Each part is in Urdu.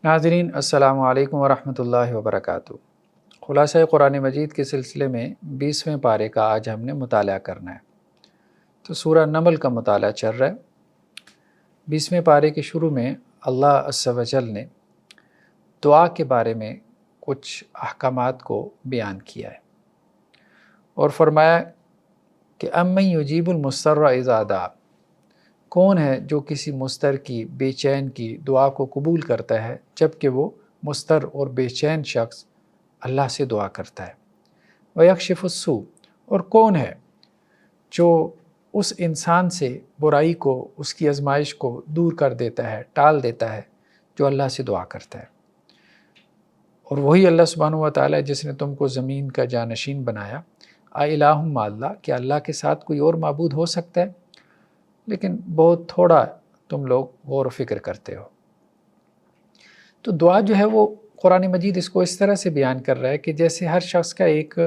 ناظرین السلام علیکم ورحمۃ اللہ وبرکاتہ۔ خلاصہ قرآن مجید کے سلسلے میں 20ویں پارے کا آج ہم نے مطالعہ کرنا ہے۔ تو سورہ نمل کا مطالعہ چل رہا ہے۔ 20ویں پارے کے شروع میں اللہ عز و جل نے دعا کے بارے میں کچھ احکامات کو بیان کیا ہے اور فرمایا کہ امن یجیب المضطر اذا دعا، کون ہے جو کسی مضطر کی بے چین کی دعا کو قبول کرتا ہے جب کہ وہ مضطر اور بے چین شخص اللہ سے دعا کرتا ہے۔ وَيَكْشِفُ السُّوءَ، اور کون ہے جو اس انسان سے برائی کو، اس کی آزمائش کو دور کر دیتا ہے، ٹال دیتا ہے جو اللہ سے دعا کرتا ہے۔ اور وہی اللہ سبحانہ و تعالیٰ جس نے تم کو زمین کا جانشین بنایا۔ الہ مع اللہ، کہ اللہ کے ساتھ کوئی اور معبود ہو سکتا ہے؟ لیکن بہت تھوڑا تم لوگ غور و فکر کرتے ہو۔ تو دعا جو ہے وہ قرآن مجید اس کو اس طرح سے بیان کر رہا ہے کہ جیسے ہر شخص کا ایک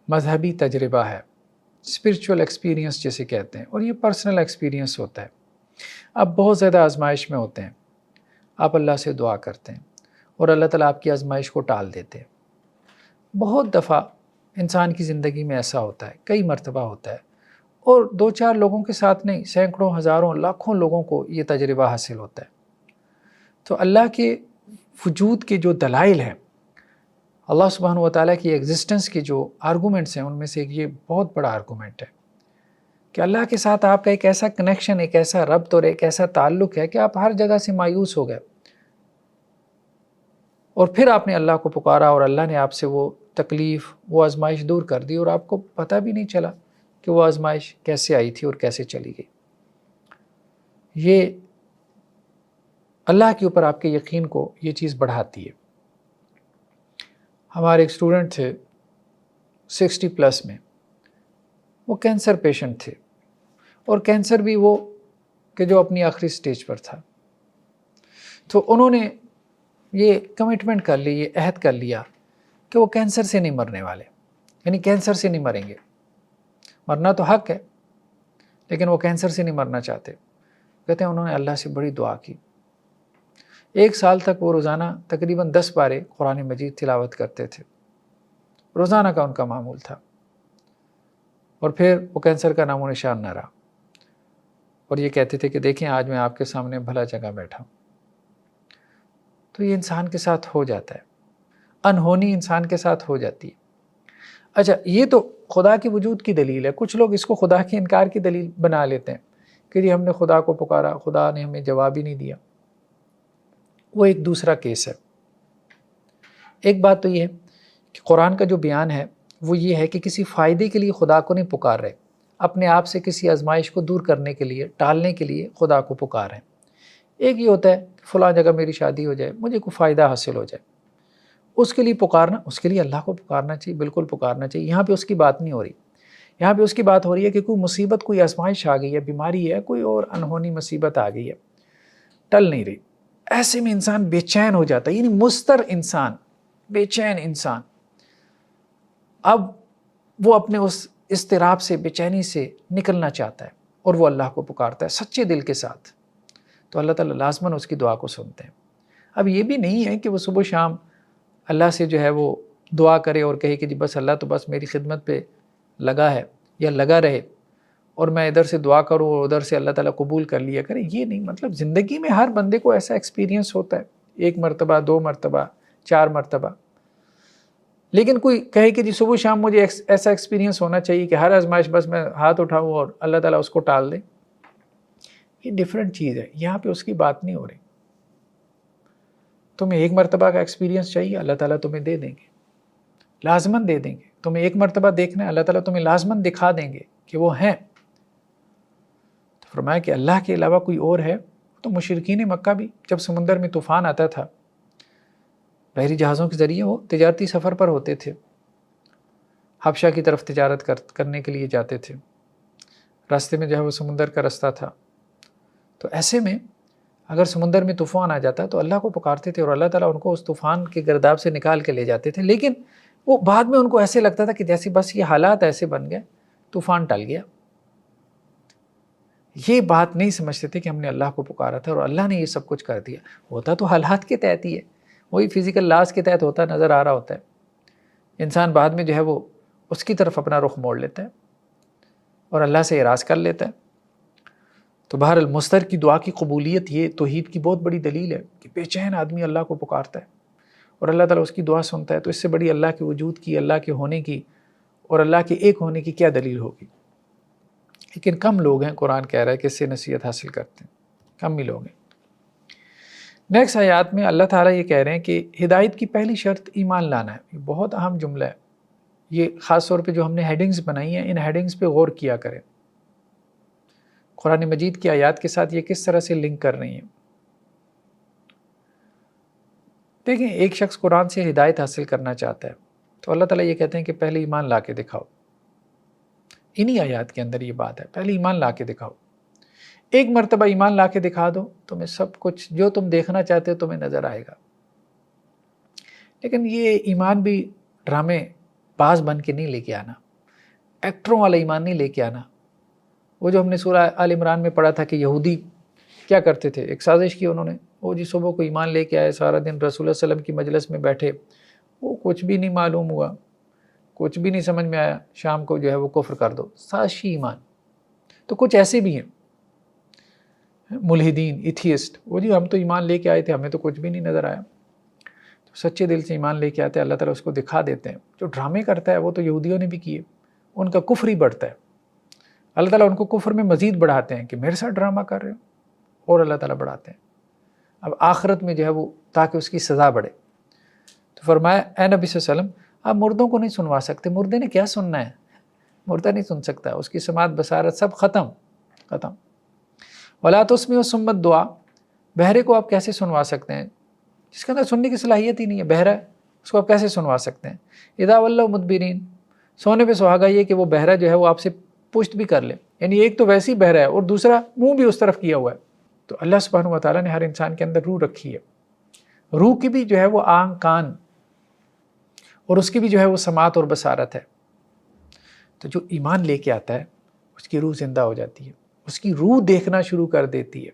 مذہبی تجربہ ہے، اسپرچول ایکسپیرینس جسے کہتے ہیں، اور یہ پرسنل ایکسپیرینس ہوتا ہے۔ آپ بہت زیادہ آزمائش میں ہوتے ہیں، آپ اللہ سے دعا کرتے ہیں اور اللہ تعالیٰ آپ کی آزمائش کو ٹال دیتے ہیں۔ بہت دفعہ انسان کی زندگی میں ایسا ہوتا ہے، کئی مرتبہ ہوتا ہے، اور 2-4 لوگوں کے ساتھ نہیں، سینکڑوں، ہزاروں، لاکھوں لوگوں کو یہ تجربہ حاصل ہوتا ہے۔ تو اللہ کے وجود کے جو دلائل ہیں، اللہ سبحانہ و تعالیٰ کی ایگزسٹنس کے جو آرگومنٹس ہیں، ان میں سے یہ بہت بڑا آرگومنٹ ہے کہ اللہ کے ساتھ آپ کا ایک ایسا کنیکشن، ایک ایسا ربط اور ایک ایسا تعلق ہے کہ آپ ہر جگہ سے مایوس ہو گئے، اور پھر آپ نے اللہ کو پکارا اور اللہ نے آپ سے وہ تکلیف، وہ آزمائش دور کر دی، اور آپ کو پتہ بھی نہیں چلا کہ وہ آزمائش کیسے آئی تھی اور کیسے چلی گئی۔ یہ اللہ کے اوپر آپ کے یقین کو یہ چیز بڑھاتی ہے۔ ہمارے ایک اسٹوڈنٹ تھے 60+ میں، وہ کینسر پیشنٹ تھے، اور کینسر بھی وہ کہ جو اپنی آخری سٹیج پر تھا۔ تو انہوں نے یہ کمٹمنٹ کر لی، یہ عہد کر لیا کہ وہ کینسر سے نہیں مرنے والے، یعنی کینسر سے نہیں مریں گے۔ مرنا تو حق ہے، لیکن وہ کینسر سے نہیں مرنا چاہتے۔ کہتے ہیں انہوں نے اللہ سے بڑی دعا کی۔ 1 سال تک وہ روزانہ تقریباً 10 بارے قرآن مجید تلاوت کرتے تھے، روزانہ کا ان کا معمول تھا، اور پھر وہ کینسر کا نام و نشان نہ رہا، اور یہ کہتے تھے کہ دیکھیں آج میں آپ کے سامنے بھلا جگہ بیٹھا ہوں۔ تو یہ انسان کے ساتھ ہو جاتا ہے، انہونی انسان کے ساتھ ہو جاتی ہے۔ اچھا، یہ تو خدا کے وجود کی دلیل ہے۔ کچھ لوگ اس کو خدا کے انکار کی دلیل بنا لیتے ہیں کہ جی ہم نے خدا کو پکارا، خدا نے ہمیں جواب ہی نہیں دیا۔ وہ ایک دوسرا کیس ہے۔ ایک بات تو یہ ہے کہ قرآن کا جو بیان ہے وہ یہ ہے کہ کسی فائدے کے لیے خدا کو نہیں پکار رہے، اپنے آپ سے کسی آزمائش کو دور کرنے کے لیے، ٹالنے کے لیے خدا کو پکار رہے ہیں۔ ایک یہ ہوتا ہے کہ فلاں جگہ میری شادی ہو جائے، مجھے کوئی فائدہ حاصل ہو جائے، اس کے لیے پکارنا، اس کے لیے اللہ کو پکارنا چاہیے، بالکل پکارنا چاہیے۔ یہاں پہ اس کی بات نہیں ہو رہی، یہاں پہ اس کی بات ہو رہی ہے کہ کوئی مصیبت، کوئی آزمائش آ گئی ہے، بیماری ہے، کوئی اور انہونی مصیبت آ گئی ہے، ٹل نہیں رہی۔ ایسے میں انسان بے چین ہو جاتا ہے، یعنی مضطر انسان، بے چین انسان، اب وہ اپنے اس اضطراب سے، بے چینی سے نکلنا چاہتا ہے، اور وہ اللہ کو پکارتا ہے سچے دل کے ساتھ، تو اللہ تعالیٰ لازماً اس کی دعا کو سنتے ہیں۔ اب یہ بھی نہیں ہے کہ وہ صبح شام اللہ سے جو ہے وہ دعا کرے اور کہے کہ جی بس اللہ تو بس میری خدمت پہ لگا ہے یا لگا رہے، اور میں ادھر سے دعا کروں اور ادھر سے اللہ تعالیٰ قبول کر لیا کرے۔ یہ نہیں، مطلب زندگی میں ہر بندے کو ایسا ایکسپیرینس ہوتا ہے، 1 مرتبہ، 2 مرتبہ، 4 مرتبہ، لیکن کوئی کہے کہ جی صبح شام مجھے ایسا ایکسپیرینس ہونا چاہیے کہ ہر آزمائش بس میں ہاتھ اٹھاؤں اور اللہ تعالیٰ اس کو ٹال دے، یہ ڈیفرنٹ چیز ہے۔ یہاں پہ اس کی بات نہیں ہو رہی۔ تمہیں 1 مرتبہ کا ایکسپیرینس چاہیے، اللہ تعالیٰ تمہیں دے دیں گے، لازماً دے دیں گے۔ تمہیں 1 مرتبہ دیکھنا ہے، اللہ تعالیٰ تمہیں لازماً دکھا دیں گے کہ وہ ہیں۔ تو فرمایا کہ اللہ کے علاوہ کوئی اور ہے؟ تو مشرکین مکہ بھی جب سمندر میں طوفان آتا تھا، بحری جہازوں کے ذریعے وہ تجارتی سفر پر ہوتے تھے، حبشہ کی طرف تجارت کرنے کے لیے جاتے تھے، راستے میں جو ہے وہ سمندر کا رستہ تھا۔ تو ایسے میں اگر سمندر میں طوفان آ جاتا تو اللہ کو پکارتے تھے، اور اللہ تعالیٰ ان کو اس طوفان کے گرداب سے نکال کے لے جاتے تھے، لیکن وہ بعد میں ان کو ایسے لگتا تھا کہ جیسے بس یہ حالات ایسے بن گئے، طوفان ٹل گیا۔ یہ بات نہیں سمجھتے تھے کہ ہم نے اللہ کو پکارا تھا اور اللہ نے یہ سب کچھ کر دیا. ہوتا تو حالات کے تحت ہی ہے, وہی فزیکل لاز کے تحت ہوتا نظر آ رہا ہوتا ہے. انسان بعد میں جو ہے وہ اس کی طرف اپنا رخ موڑ لیتا ہے اور اللہ سے اعراض کر لیتا ہے. تو بہرحال مضطر کی دعا کی قبولیت یہ توحید کی بہت بڑی دلیل ہے کہ بے چین آدمی اللہ کو پکارتا ہے اور اللہ تعالیٰ اس کی دعا سنتا ہے. تو اس سے بڑی اللہ کے وجود کی, اللہ کے ہونے کی اور اللہ کے ایک ہونے کی کیا دلیل ہوگی. لیکن کم لوگ ہیں, قرآن کہہ رہا ہے کہ اس سے نصیحت حاصل کرتے ہیں, کم ہی لوگ ہیں. نیکسٹ آیات میں اللہ تعالیٰ یہ کہہ رہے ہیں کہ ہدایت کی پہلی شرط ایمان لانا ہے. یہ بہت اہم جملہ ہے. یہ خاص طور پہ جو ہم نے ہیڈنگز بنائی ہیں, ان ہیڈنگز پہ غور کیا کریں. قرآن مجید کی آیات کے ساتھ یہ کس طرح سے لنک کر رہی ہیں. دیکھیں, ایک شخص قرآن سے ہدایت حاصل کرنا چاہتا ہے تو اللہ تعالیٰ یہ کہتے ہیں کہ پہلے ایمان لا کے دکھاؤ. انہی آیات کے اندر یہ بات ہے, پہلے ایمان لا کے دکھاؤ. ایک مرتبہ ایمان لا کے دکھا دو, تمہیں سب کچھ جو تم دیکھنا چاہتے ہو تمہیں نظر آئے گا. لیکن یہ ایمان بھی ڈرامے باز بن کے نہیں لے کے آنا, ایکٹروں والا ایمان نہیں لے کے آنا. وہ جو ہم نے سورہ آل عمران میں پڑھا تھا کہ یہودی کیا کرتے تھے, ایک سازش کی انہوں نے. وہ جی صبح کو ایمان لے کے آئے, سارا دن رسول اللہ صلی اللہ علیہ وسلم کی مجلس میں بیٹھے, وہ کچھ بھی نہیں معلوم ہوا, کچھ بھی نہیں سمجھ میں آیا, شام کو جو ہے وہ کفر کر دو. سازشی ایمان. تو کچھ ایسے بھی ہیں ملحدین, ایتھیسٹ, وہ جی ہم تو ایمان لے کے آئے تھے, ہمیں تو کچھ بھی نہیں نظر آیا. تو سچے دل سے ایمان لے کے آتے ہیں, اللہ تعالیٰ اس کو دکھا دیتے ہیں. جو ڈرامے کرتا ہے وہ تو یہودیوں نے بھی کیے, ان کا کفر ہی بڑھتا ہے. اللہ تعالیٰ ان کو کفر میں مزید بڑھاتے ہیں کہ میرے ساتھ ڈرامہ کر رہے ہو, اور اللہ تعالیٰ بڑھاتے ہیں. اب آخرت میں جو ہے وہ تاکہ اس کی سزا بڑھے. تو فرمایا اے نبی صلی اللہ علیہ وسلم, آپ مردوں کو نہیں سنوا سکتے. مردے نے کیا سننا ہے, مردہ نہیں سن سکتا, اس کی سماعت بصارت سب ختم. ولا تسمع صم الدعاء, بہرے کو آپ کیسے سنوا سکتے ہیں جس کے اندر سننے کی صلاحیت ہی نہیں ہے, بہرا ہے, اس کو آپ کیسے سنوا سکتے ہیں. اذا ولوا مدبرین, سونے پہ سہاگا یہ کہ وہ بہرا جو ہے وہ آپ سے پشت بھی کر لے. یعنی ایک تو ویسے ہی بہرا ہے اور دوسرا منہ بھی اس طرف کیا ہوا ہے. تو اللہ سبحانہ و تعالیٰ نے ہر انسان کے اندر روح رکھی ہے. روح کی بھی جو ہے وہ آنکھ, کان, اور اس کی بھی جو ہے وہ سماعت اور بصارت ہے. تو جو ایمان لے کے آتا ہے اس کی روح زندہ ہو جاتی ہے, اس کی روح دیکھنا شروع کر دیتی ہے,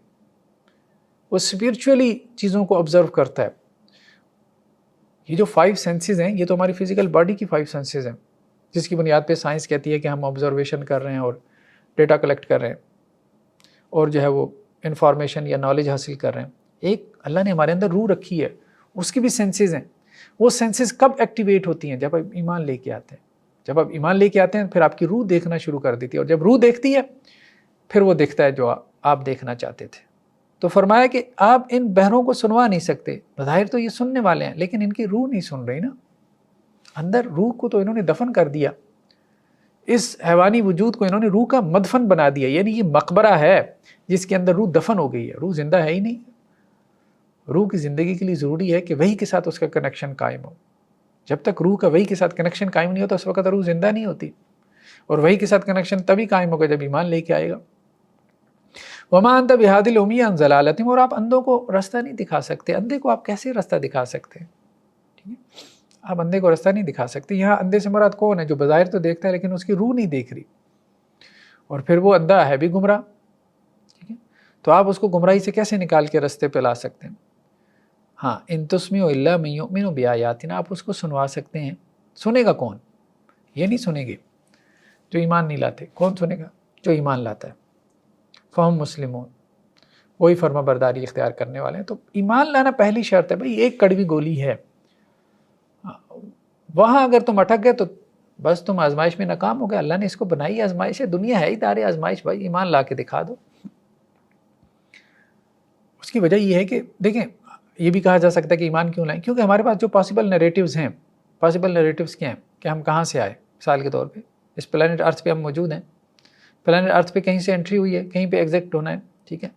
وہ اسپرچولی چیزوں کو آبزرو کرتا ہے. یہ جو 5 سینسز ہیں یہ تو ہماری فزیکل باڈی کی 5 سینسز ہیں, جس کی بنیاد پہ سائنس کہتی ہے کہ ہم آبزرویشن کر رہے ہیں اور ڈیٹا کلیکٹ کر رہے ہیں اور جو ہے وہ انفارمیشن یا نالج حاصل کر رہے ہیں. ایک اللہ نے ہمارے اندر روح رکھی ہے, اس کی بھی سینسز ہیں. وہ سینسز کب ایکٹیویٹ ہوتی ہیں, جب آپ ایمان لے کے آتے ہیں. جب آپ ایمان لے کے آتے ہیں پھر آپ کی روح دیکھنا شروع کر دیتی ہے, اور جب روح دیکھتی ہے پھر وہ دیکھتا ہے جو آپ دیکھنا چاہتے تھے. تو فرمایا کہ آپ ان بہروں کو سنوا نہیں سکتے. بظاہر تو یہ سننے والے ہیں لیکن ان کی روح نہیں سن رہی نا, اندر روح کو تو انہوں نے دفن کر دیا. اس حیوانی وجود کو انہوں نے روح کا مدفن بنا دیا. یعنی یہ مقبرہ ہے جس کے اندر روح دفن ہو گئی ہے, روح زندہ ہے ہی نہیں. روح کی زندگی کے لیے ضروری ہے کہ وحی کے ساتھ اس کا کنیکشن قائم ہو. جب تک روح کا وحی کے ساتھ کنیکشن قائم نہیں ہوتا اس وقت روح زندہ نہیں ہوتی, اور وحی کے ساتھ کنیکشن تبھی قائم ہوگا جب ایمان لے کے آئے گا. وما انت بہادی العمی عن ضلالتہم, اور آپ اندھوں کو راستہ نہیں دکھا سکتے. اندھے کو آپ کیسے راستہ دکھا سکتے ہیں؟ ٹھیک ہے, آپ اندھے کو راستہ نہیں دکھا سکتے. یہاں اندھے سے مراد کون ہے؟ جو بظاہر تو دیکھتا ہے لیکن اس کی روح نہیں دیکھ رہی, اور پھر وہ اندھا ہے بھی گمراہ. ٹھیک ہے, تو آپ اس کو گمراہی سے کیسے نکال کے راستے پہ لا سکتے ہیں؟ ہاں, ان تسمعوا الا من یؤمن بآیاتنا, آپ اس کو سنوا سکتے ہیں. سنے گا کون؟ یہ نہیں سنیں گے جو ایمان نہیں لاتے. کون سنے گا؟ جو ایمان لاتا ہے. فہم مسلمون, وہی فرما برداری اختیار کرنے والے ہیں. تو ایمان لانا پہلی شرط ہے. بھائی ایک کڑوی گولی ہے, وہاں اگر تم اٹک گئے تو بس تم آزمائش میں ناکام ہو گئے. اللہ نے اس کو بنائی آزمائش ہے, دنیا ہے ہی دار آزمائش. بھائی ایمان لا کے دکھا دو. اس کی وجہ یہ ہے کہ دیکھیں, یہ بھی کہا جا سکتا ہے کہ ایمان کیوں لائیں, کیونکہ ہمارے پاس جو پاسبل نریٹیوز ہیں, پاسبل نریٹیوز کیا ہیں کہ ہم کہاں سے آئے. مثال کے طور پہ اس پلانٹ ارتھ پہ ہم موجود ہیں. پلانٹ ارتھ پہ کہیں سے انٹری ہوئی ہے, کہیں پہ ایگزٹ ہونا ہے. ٹھیک ہے,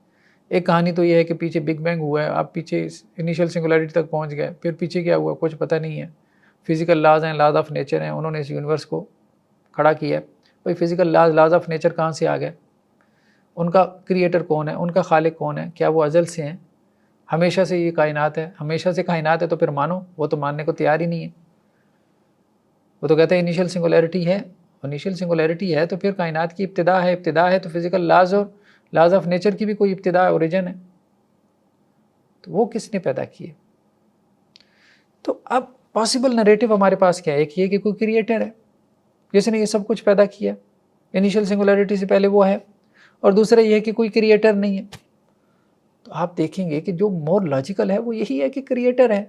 ایک کہانی تو یہ ہے کہ پیچھے بگ بینگ ہوا ہے, آپ پیچھے انیشیل سنگولیرٹی تک پہنچ گئے, پھر پیچھے کیا ہوا کچھ پتہ نہیں ہے. فزیکل لاز ہیں, لاز آف نیچر ہیں, انہوں نے اس یونیورس کو کھڑا کیا ہے. بھائی فزیکل لاز آف نیچر کہاں سے آ گئے؟ ان کا کریٹر کون ہے, ان کا خالق کون ہے؟ کیا وہ ازل سے ہیں؟ ہمیشہ سے یہ کائنات ہے؟ ہمیشہ سے کائنات ہے تو پھر مانو. وہ تو ماننے کو تیار ہی نہیں ہے. وہ تو کہتے ہیں انیشیل سنگولیرٹی ہے. انیشیل سنگولیرٹی ہے تو پھر کائنات کی ابتدا ہے. ابتدا ہے تو فزیکل لاز اور لاز آف نیچر کی بھی کوئی ابتدا اوریجن ہے، تو وہ کس نے پیدا کیے؟ تو اب پاسبل نریٹو ہمارے پاس کیا ہے؟ ایک یہ کہ کوئی کریٹر ہے جس نے یہ سب کچھ پیدا کیا، انیشیل سنگولیرٹی سے پہلے وہ ہے، اور دوسرا یہ ہے کہ کوئی کریٹر نہیں ہے۔ تو آپ دیکھیں گے کہ جو مور لاجیکل ہے وہ یہی ہے کہ کریٹر ہے،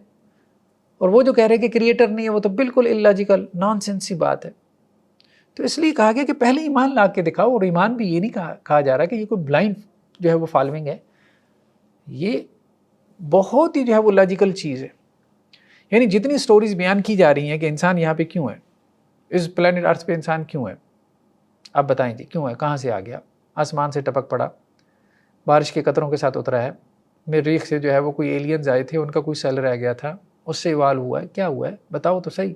اور وہ جو کہہ رہے ہیں کہ کریٹر نہیں ہے وہ تو بالکل اللاجیکل نان سینس سی بات ہے۔ تو اس لیے کہا گیا کہ پہلے ایمان لا کے دکھاؤ، اور ایمان بھی یہ نہیں کہا جا رہا کہ یہ کوئی بلائنڈ جو ہے وہ فالوئنگ ہے، یہ بہت ہی جو ہے وہ لاجیکل چیز ہے۔ یعنی جتنی سٹوریز بیان کی جا رہی ہیں کہ انسان یہاں پہ کیوں ہے، اس پلانٹ ارتھ پہ انسان کیوں ہے، آپ بتائیں جی کیوں ہے، کہاں سے آ گیا، آسمان سے ٹپک پڑا، بارش کے قطروں کے ساتھ اترا ہے، مریخ سے جو ہے وہ کوئی ایلینز آئے تھے، ان کا کوئی سیل رہ گیا تھا، اس سے ایوالو ہوا ہے، کیا ہوا ہے بتاؤ تو صحیح۔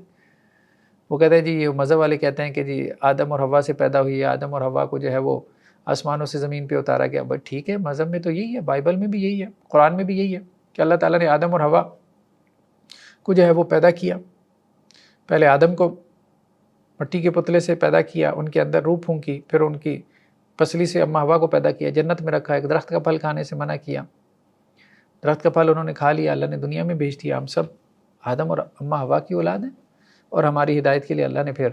وہ کہتے ہیں جی، یہ مذہب والے کہتے ہیں کہ جی آدم اور حوا سے پیدا ہوئی ہے، آدم اور حوا کو جو ہے وہ آسمانوں سے زمین پہ اتارا گیا۔ بٹ ٹھیک ہے، مذہب میں تو یہی ہے، بائبل میں بھی یہی ہے، قرآن میں بھی یہی ہے کہ اللہ تعالیٰ نے آدم اور حوا کو جو ہے وہ پیدا کیا۔ پہلے آدم کو مٹی کے پتلے سے پیدا کیا، ان کے اندر روح پھونکی، پھر ان کی پسلی سے اماں حوا کو پیدا کیا، جنت میں رکھا، ایک درخت کا پھل کھانے سے منع کیا، درخت کا پھل انہوں نے کھا لیا، اللہ نے دنیا میں بھیج دیا۔ ہم سب آدم اور اماں حوا کی اولاد ہیں، اور ہماری ہدایت کے لیے اللہ نے پھر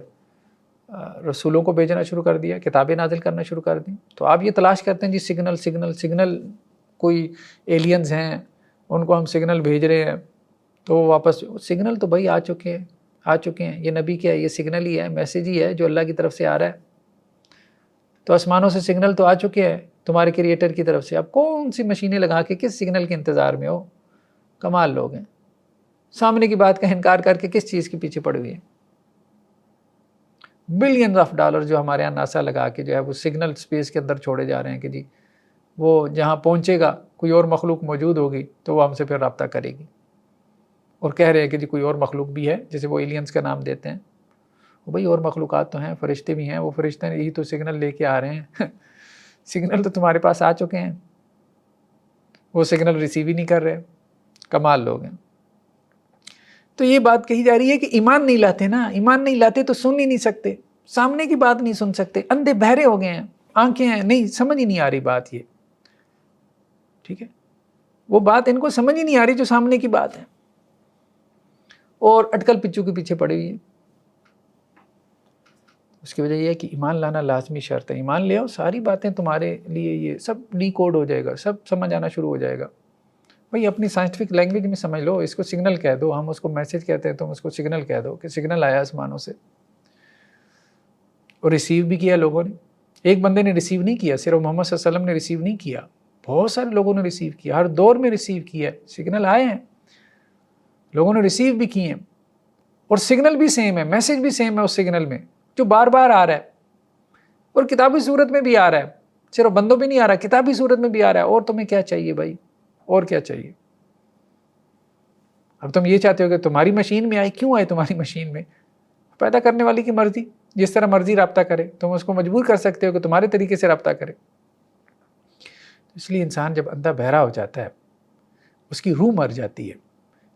رسولوں کو بھیجنا شروع کر دیا، کتابیں نازل کرنا شروع کر دیں۔ تو آپ یہ تلاش کرتے ہیں جی سگنل کوئی ایلینز ہیں، ان کو ہم سگنل بھیج رہے ہیں، تو واپس سگنل تو بھائی آ چکے ہیں، یہ نبی کیا ہے، یہ سگنل ہی ہے، میسیج ہی ہے جو اللہ کی طرف سے آ رہا ہے۔ تو آسمانوں سے سگنل تو آ چکے ہیں تمہارے کریٹر کی طرف سے، اب کون سی مشینیں لگا کے کس سگنل کے انتظار میں ہو؟ کمال لوگ ہیں، سامنے کی بات کا انکار کر کے کس چیز کے پیچھے پڑے ہوئے ہیں؟ بلینز آف ڈالر جو ہمارے یہاں ناسا لگا کے جو ہے وہ سگنل اسپیس کے اندر چھوڑے جا رہے ہیں کہ جی وہ جہاں پہنچے گا کوئی اور مخلوق موجود ہوگی تو وہ ہم سے پھر رابطہ کرے گی، اور کہہ رہے ہیں کہ جی کوئی اور مخلوق بھی ہے، جسے وہ ایلینز کا نام دیتے ہیں۔ وہ بھائی اور مخلوقات تو ہیں، فرشتے بھی ہیں، وہ فرشتے یہی تو سگنل لے کے آ رہے ہیں سگنل تو تمہارے پاس آ چکے ہیں، وہ سگنل ریسیو ہی نہیں کر رہے، کمال لوگ ہیں۔ تو یہ بات کہی جا رہی ہے کہ ایمان نہیں لاتے نا، ایمان نہیں لاتے تو سن ہی نہیں سکتے، سامنے کی بات نہیں سن سکتے، اندھے بہرے ہو گئے ہیں، آنکھیں ہیں، نہیں سمجھ ہی نہیں آ رہی بات، یہ ٹھیک ہے، وہ بات ان کو سمجھ ہی نہیں آ رہی جو سامنے کی بات ہے، اور اٹکل پچو کے پیچھے پڑے ہوئی ہے۔ اس کی وجہ یہ ہے کہ ایمان لانا لازمی شرط ہے، ایمان لے آؤ، ساری باتیں تمہارے لیے یہ سب ڈی کوڈ ہو جائے گا، سب سمجھ آنا شروع ہو جائے گا۔ بھائی اپنی سائنٹیفک لینگویج میں سمجھ لو، اس کو سگنل کہہ دو، ہم اس کو میسج کہتے ہیں، تم اس کو سگنل کہہ دو کہ سگنل آیا آسمانوں سے، اور ریسیو بھی کیا لوگوں نے۔ ایک بندے نے ریسیو نہیں کیا، صرف محمد صلی اللہ علیہ وسلم نے ریسیو نہیں کیا، بہت سارے لوگوں نے ریسیو کیا، ہر دور میں ریسیو کیا، سگنل آئے ہیں، لوگوں نے ریسیو بھی کیے ہیں، اور سگنل بھی سیم ہے، میسج بھی سیم ہے اس سگنل میں جو بار بار آ رہا ہے، اور کتابی صورت میں بھی آ رہا ہے، صرف بندوں پہ نہیں آ رہا، کتابی صورت میں بھی آ رہا ہے۔ اور تمہیں کیا چاہیے بھائی، اور کیا چاہیے؟ اب تم یہ چاہتے ہو کہ تمہاری مشین میں آئے، کیوں آئے تمہاری مشین میں؟ پیدا کرنے والی کی مرضی، جس طرح مرضی رابطہ کرے، تم اس کو مجبور کر سکتے ہو کہ تمہارے طریقے سے رابطہ کرے۔ اس لیے انسان جب اندھا بہرا ہو جاتا ہے، اس کی روح مر جاتی ہے،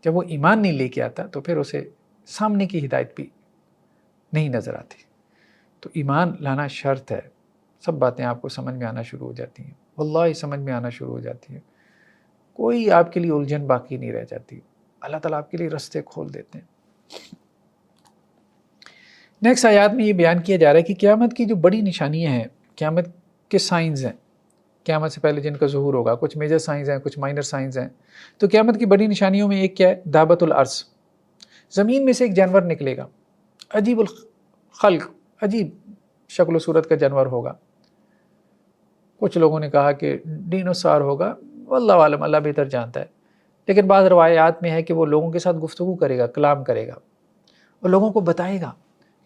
جب وہ ایمان نہیں لے کے آتا تو پھر اسے سامنے کی ہدایت بھی نہیں نظر آتی۔ تو ایمان لانا شرط ہے، سب باتیں آپ کو سمجھ میں آنا شروع ہو جاتی ہیں، واللہ سمجھ میں آنا شروع ہو جاتی ہیں، کوئی آپ کے لیے الجھن باقی نہیں رہ جاتی، اللہ تعالیٰ آپ کے لیے رستے کھول دیتے ہیں۔ نیکسٹ آیات میں یہ بیان کیا جا رہا ہے کہ قیامت کی جو بڑی نشانیاں ہیں، قیامت کے سائنز ہیں، قیامت سے پہلے جن کا ظہور ہوگا، کچھ میجر سائنز ہیں، کچھ مائنر سائنز ہیں۔ تو قیامت کی بڑی نشانیوں میں ایک کیا ہے؟ دابۃ الارض، زمین میں سے ایک جانور نکلے گا، عجیب الخلق، عجیب شکل و صورت کا جانور ہوگا۔ کچھ لوگوں نے کہا کہ ڈینوسار ہوگا، واللہ عالم، اللہ بہتر جانتا ہے، لیکن بعض روایات میں ہے کہ وہ لوگوں کے ساتھ گفتگو کرے گا، کلام کرے گا، اور لوگوں کو بتائے گا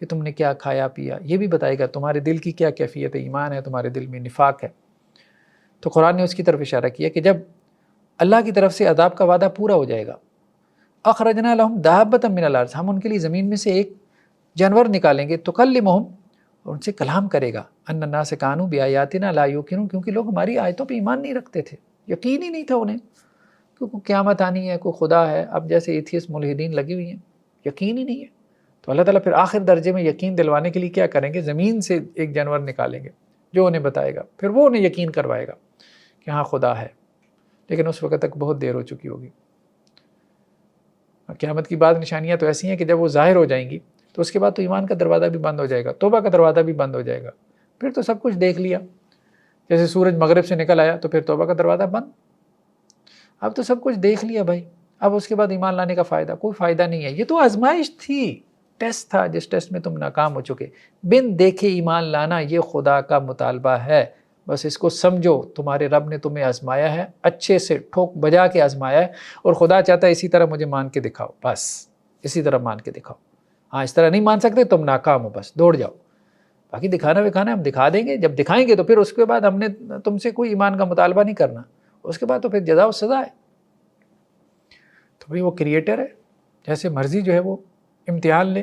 کہ تم نے کیا کھایا پیا، یہ بھی بتائے گا تمہارے دل کی کیا کیفیت ہے، ایمان ہے تمہارے دل میں، نفاق ہے۔ تو قرآن نے اس کی طرف اشارہ کیا کہ جب اللہ کی طرف سے عذاب کا وعدہ پورا ہو جائے گا، اخرجنا لہم دابۃ من الارض، ہم ان کے لیے زمین میں سے ایک جانور نکالیں گے، تکلمہم، اور ان سے کلام کرے گا، ان الناس کانوا بآیاتنا لا یوقنون، کیونکہ لوگ ہماری آیتوں پہ ایمان نہیں رکھتے تھے، یقین ہی نہیں تھا انہیں، کیونکہ قیامت آنی ہے، کوئی خدا ہے، اب جیسے ایتھیسٹ ملحدین لگی ہوئی ہیں، یقین ہی نہیں ہے۔ تو اللہ تعالیٰ پھر آخر درجے میں یقین دلوانے کے لیے کیا کریں گے؟ زمین سے ایک جانور نکالیں گے جو انہیں بتائے گا، پھر وہ انہیں یقین کروائے گا کہ ہاں خدا ہے، لیکن اس وقت تک بہت دیر ہو چکی ہوگی۔ قیامت کی بعض نشانیاں تو ایسی ہیں کہ جب وہ ظاہر ہو جائیں گی تو اس کے بعد تو ایمان کا دروازہ بھی بند ہو جائے گا، توبہ کا دروازہ بھی بند ہو جائے گا، پھر تو سب کچھ دیکھ لیا۔ جیسے سورج مغرب سے نکل آیا تو پھر توبہ کا دروازہ بند، اب تو سب کچھ دیکھ لیا بھائی، اب اس کے بعد ایمان لانے کا فائدہ کوئی فائدہ نہیں ہے۔ یہ تو آزمائش تھی، ٹیسٹ تھا، جس ٹیسٹ میں تم ناکام ہو چکے۔ بن دیکھے ایمان لانا یہ خدا کا مطالبہ ہے، بس اس کو سمجھو تمہارے رب نے تمہیں آزمایا ہے، اچھے سے ٹھوک بجا کے آزمایا ہے، اور خدا چاہتا ہے اسی طرح مجھے مان کے دکھاؤ، بس اسی طرح مان کے دکھاؤ۔ ہاں اس طرح نہیں مان سکتے تم ناکام ہو، بس دوڑ جاؤ۔ باقی دکھانا وکھانا ہم دکھا دیں گے، جب دکھائیں گے تو پھر اس کے بعد ہم نے تم سے کوئی ایمان کا مطالبہ نہیں کرنا، اس کے بعد تو پھر جزا و سزا ہے۔ تو بھئی وہ کریٹر ہے، جیسے مرضی جو ہے وہ امتحان لے۔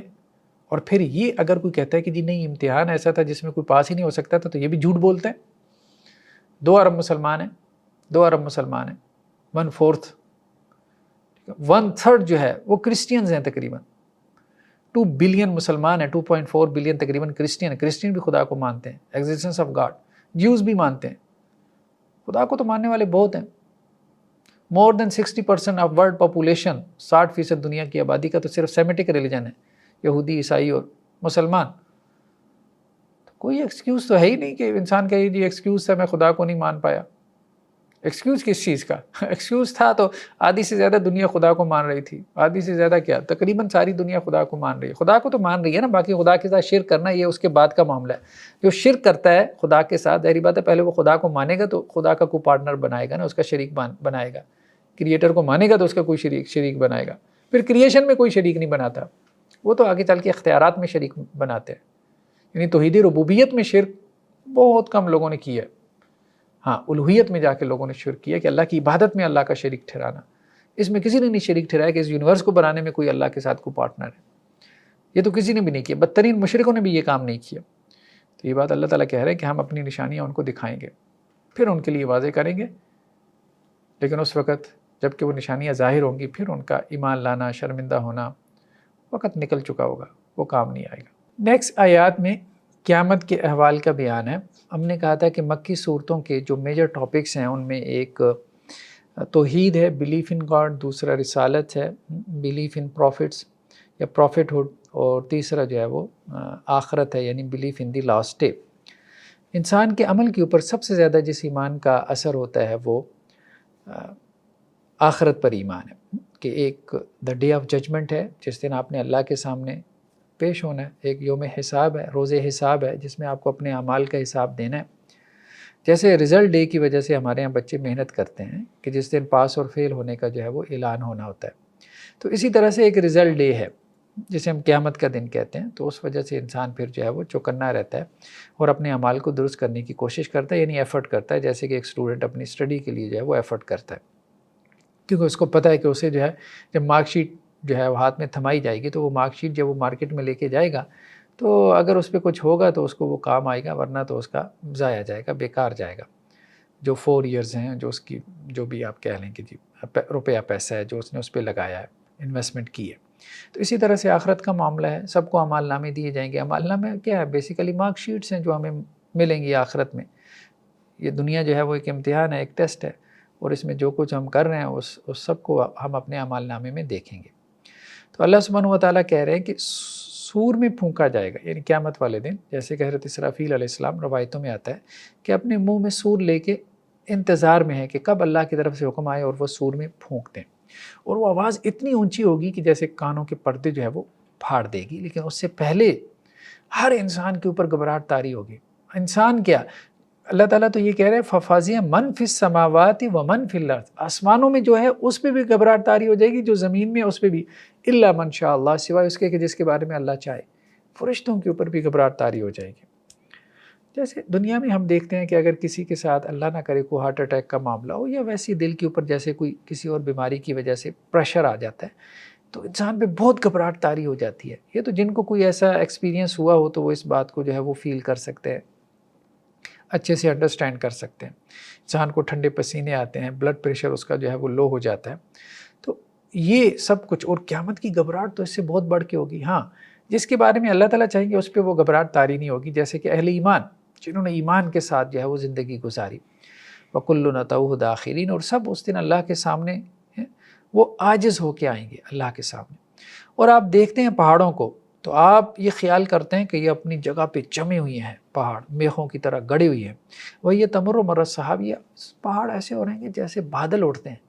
اور پھر یہ اگر کوئی کہتا ہے کہ جی نہیں امتحان ایسا تھا جس میں کوئی پاس ہی نہیں ہو سکتا تھا، تو یہ بھی جھوٹ بولتے ہیں۔ 2 ارب مسلمان ہیں، 2 ارب مسلمان ہیں، 1/4 1/3 جو ہے وہ کرسچینز ہیں تقریباً۔ 2 بلین مسلمان ہیں، 2.4 بلین تقریباً کرسچین ہیں۔ کرسچین بھی خدا کو مانتے ہیں، ایگزسٹنس آف گاڈ۔ جیوز بھی مانتے ہیں، خدا کو تو ماننے والے بہت ہیں۔ مور دین 60% آف ورلڈ پاپولیشن، 60% دنیا کی آبادی کا تو صرف سیمیٹک ریلیجن ہے، یہودی، عیسائی اور مسلمان۔ تو کوئی ایکسکیوز تو ہے ہی نہیں کہ انسان کہے جی ایکسکیوز تھا میں خدا کو نہیں مان پایا۔ ایکسکیوز کس چیز کا؟ ایکسکیوز تھا تو آدھی سے زیادہ دنیا خدا کو مان رہی تھی، آدھی سے زیادہ کیا تقریباً ساری دنیا خدا کو مان رہی ہے۔ خدا کو تو مان رہی ہے نا، باقی خدا کے ساتھ شرک کرنا یہ اس کے بعد کا معاملہ ہے۔ جو شرک کرتا ہے خدا کے ساتھ، ظاہری بات ہے پہلے وہ خدا کو مانے گا تو خدا کا کوئی پارٹنر بنائے گا نا، اس کا شریک بنائے گا۔ کریٹر کو مانے گا تو اس کا کوئی شریک بنائے گا۔ پھر کریشن میں کوئی شریک نہیں بناتا، وہ تو آگے چل کے اختیارات میں شریک بناتے ہیں۔ یعنی توحید ربوبیت میں شرک بہت کم لوگوں نے کیا ہے، ہاں الوہیت میں جا کے لوگوں نے شرک کیا کہ اللہ کی عبادت میں اللہ کا شریک ٹھہرانا۔ اس میں کسی نے نہیں شریک ٹھہرایا کہ اس یونیورس کو بنانے میں کوئی اللہ کے ساتھ کوئی پارٹنر ہے، یہ تو کسی نے بھی نہیں کیا، بدترین مشرکوں نے بھی یہ کام نہیں کیا۔ تو یہ بات اللہ تعالیٰ کہہ رہے ہیں کہ ہم اپنی نشانیاں ان کو دکھائیں گے، پھر ان کے لیے واضح کریں گے، لیکن اس وقت جب کہ وہ نشانیاں ظاہر ہوں گی پھر ان کا ایمان لانا، شرمندہ ہونا وقت نکل چکا ہوگا، وہ کام نہیں آئے گا۔ نیکسٹ آیات میں قیامت کے احوال کا بیان ہے۔ ہم نے کہا تھا کہ مکی صورتوں کے جو میجر ٹاپکس ہیں ان میں ایک توحید ہے، بلیف ان گاڈ، دوسرا رسالت ہے، بلیف ان پروفٹس یا پروفٹ ہوڈ، اور تیسرا جو ہے وہ آخرت ہے، یعنی belief in the last day. انسان کے عمل کے اوپر سب سے زیادہ جس ایمان کا اثر ہوتا ہے وہ آخرت پر ایمان ہے، کہ ایک دا ڈے آف ججمنٹ ہے، جس دن آپ نے اللہ کے سامنے پیش ہونا ہے، ایک یوم حساب ہے، روز حساب ہے، جس میں آپ کو اپنے اعمال کا حساب دینا ہے۔ جیسے رزلٹ ڈے کی وجہ سے ہمارے یہاں بچے محنت کرتے ہیں کہ جس دن پاس اور فیل ہونے کا جو ہے وہ اعلان ہونا ہوتا ہے، تو اسی طرح سے ایک رزلٹ ڈے ہے جسے ہم قیامت کا دن کہتے ہیں۔ تو اس وجہ سے انسان پھر جو ہے وہ چوکنا رہتا ہے اور اپنے اعمال کو درست کرنے کی کوشش کرتا ہے، یعنی ایفرٹ کرتا ہے، جیسے کہ ایک اسٹوڈنٹ اپنی اسٹڈی کے لیے جو ہے وہ ایفرٹ کرتا ہے، کیونکہ اس کو پتہ ہے کہ اسے جو ہے جب مارک شیٹ جو ہے وہ ہاتھ میں تھمائی جائے گی تو وہ مارک شیٹ جب وہ مارکیٹ میں لے کے جائے گا تو اگر اس پہ کچھ ہوگا تو اس کو وہ کام آئے گا، ورنہ تو اس کا ضائع جائے گا، بیکار جائے گا۔ جو 4 ایئرز ہیں، جو اس کی جو بھی آپ کہہ لیں کہ جی روپیہ پیسہ ہے جو اس نے اس پہ لگایا ہے، انویسٹمنٹ کی ہے۔ تو اسی طرح سے آخرت کا معاملہ ہے، سب کو اعمال نامے دیے جائیں گے۔ اعمال نامے کیا ہے؟ بیسیکلی مارک شیٹس ہیں جو ہمیں ملیں گی آخرت میں۔ یہ دنیا جو ہے وہ ایک امتحان ہے، ایک ٹیسٹ ہے، اور اس میں جو کچھ ہم کر رہے ہیں اس سب کو ہم اپنے اعمال نامے میں دیکھیں گے۔ تو اللہ سبحانہ و تعالیٰ کہہ رہے ہیں کہ سور میں پھونکا جائے گا، یعنی قیامت والے دن، جیسے کہ حضرت اسرافیل علیہ السلام روایتوں میں آتا ہے کہ اپنے منہ میں سور لے کے انتظار میں ہے کہ کب اللہ کی طرف سے حکم آئے اور وہ سور میں پھونک دیں، اور وہ آواز اتنی اونچی ہوگی کہ جیسے کانوں کے پردے جو ہے وہ پھاڑ دے گی، لیکن اس سے پہلے ہر انسان کے اوپر گھبراہٹ طاری ہوگی۔ انسان کیا، اللہ تعالیٰ تو یہ کہہ رہے ہیں فَفَزِعَ مَن فِي السَّمَاوَاتِ وَمَن فِي الْأَرْضِ، آسمانوں میں جو ہے اس پہ بھی گھبراہٹ طاری ہو جائے گی، جو زمین میں اس پہ بھی، اِلَّا مَن شَاءَ اللَّهُ، سوائے اس کے کہ جس کے بارے میں اللہ چاہے۔ فرشتوں کے اوپر بھی گھبراہٹ طاری ہو جائے گی۔ جیسے دنیا میں ہم دیکھتے ہیں کہ اگر کسی کے ساتھ اللہ نہ کرے کوئی ہارٹ اٹیک کا معاملہ ہو، یا ویسے دل کے اوپر جیسے کوئی کسی اور بیماری کی وجہ سے پریشر آ جاتا ہے، تو انسان پہ بہت گھبراہٹ طاری ہو جاتی ہے۔ یہ تو جن کو کوئی ایسا ایکسپیرینس ہوا ہو تو وہ اس بات کو جو ہے وہ فیل کر سکتے ہیں، اچھے سے انڈرسٹینڈ کر سکتے ہیں۔ انسان کو ٹھنڈے پسینے آتے ہیں، بلڈ پریشر اس کا جو ہے وہ لو ہو جاتا ہے۔ تو یہ سب کچھ، اور قیامت کی گھبراہٹ تو اس سے بہت بڑھ کے ہوگی۔ ہاں، جس کے بارے میں اللہ تعالیٰ چاہیں گے اس پہ وہ گھبراہٹ طاری نہیں ہوگی، جیسے کہ اہل ایمان جنہوں نے ایمان کے ساتھ جو ہے وہ زندگی گزاری. وَكُلُّنَا أَتَوْهُ دَاخِرِينَ، اور سب اس دن اللہ کے سامنے ہیں وہ عاجز ہو کے آئیں گے اللہ کے سامنے. اور آپ دیکھتے ہیں پہاڑوں کو تو آپ یہ خیال کرتے ہیں کہ یہ اپنی جگہ پہ جمے ہوئی ہیں، پہاڑ میخوں کی طرح گڑے ہوئی ہیں. وہ یہ تمر و مر السحاب، یہ پہاڑ ایسے ہو رہے ہیں کہ جیسے بادل اڑتے ہیں،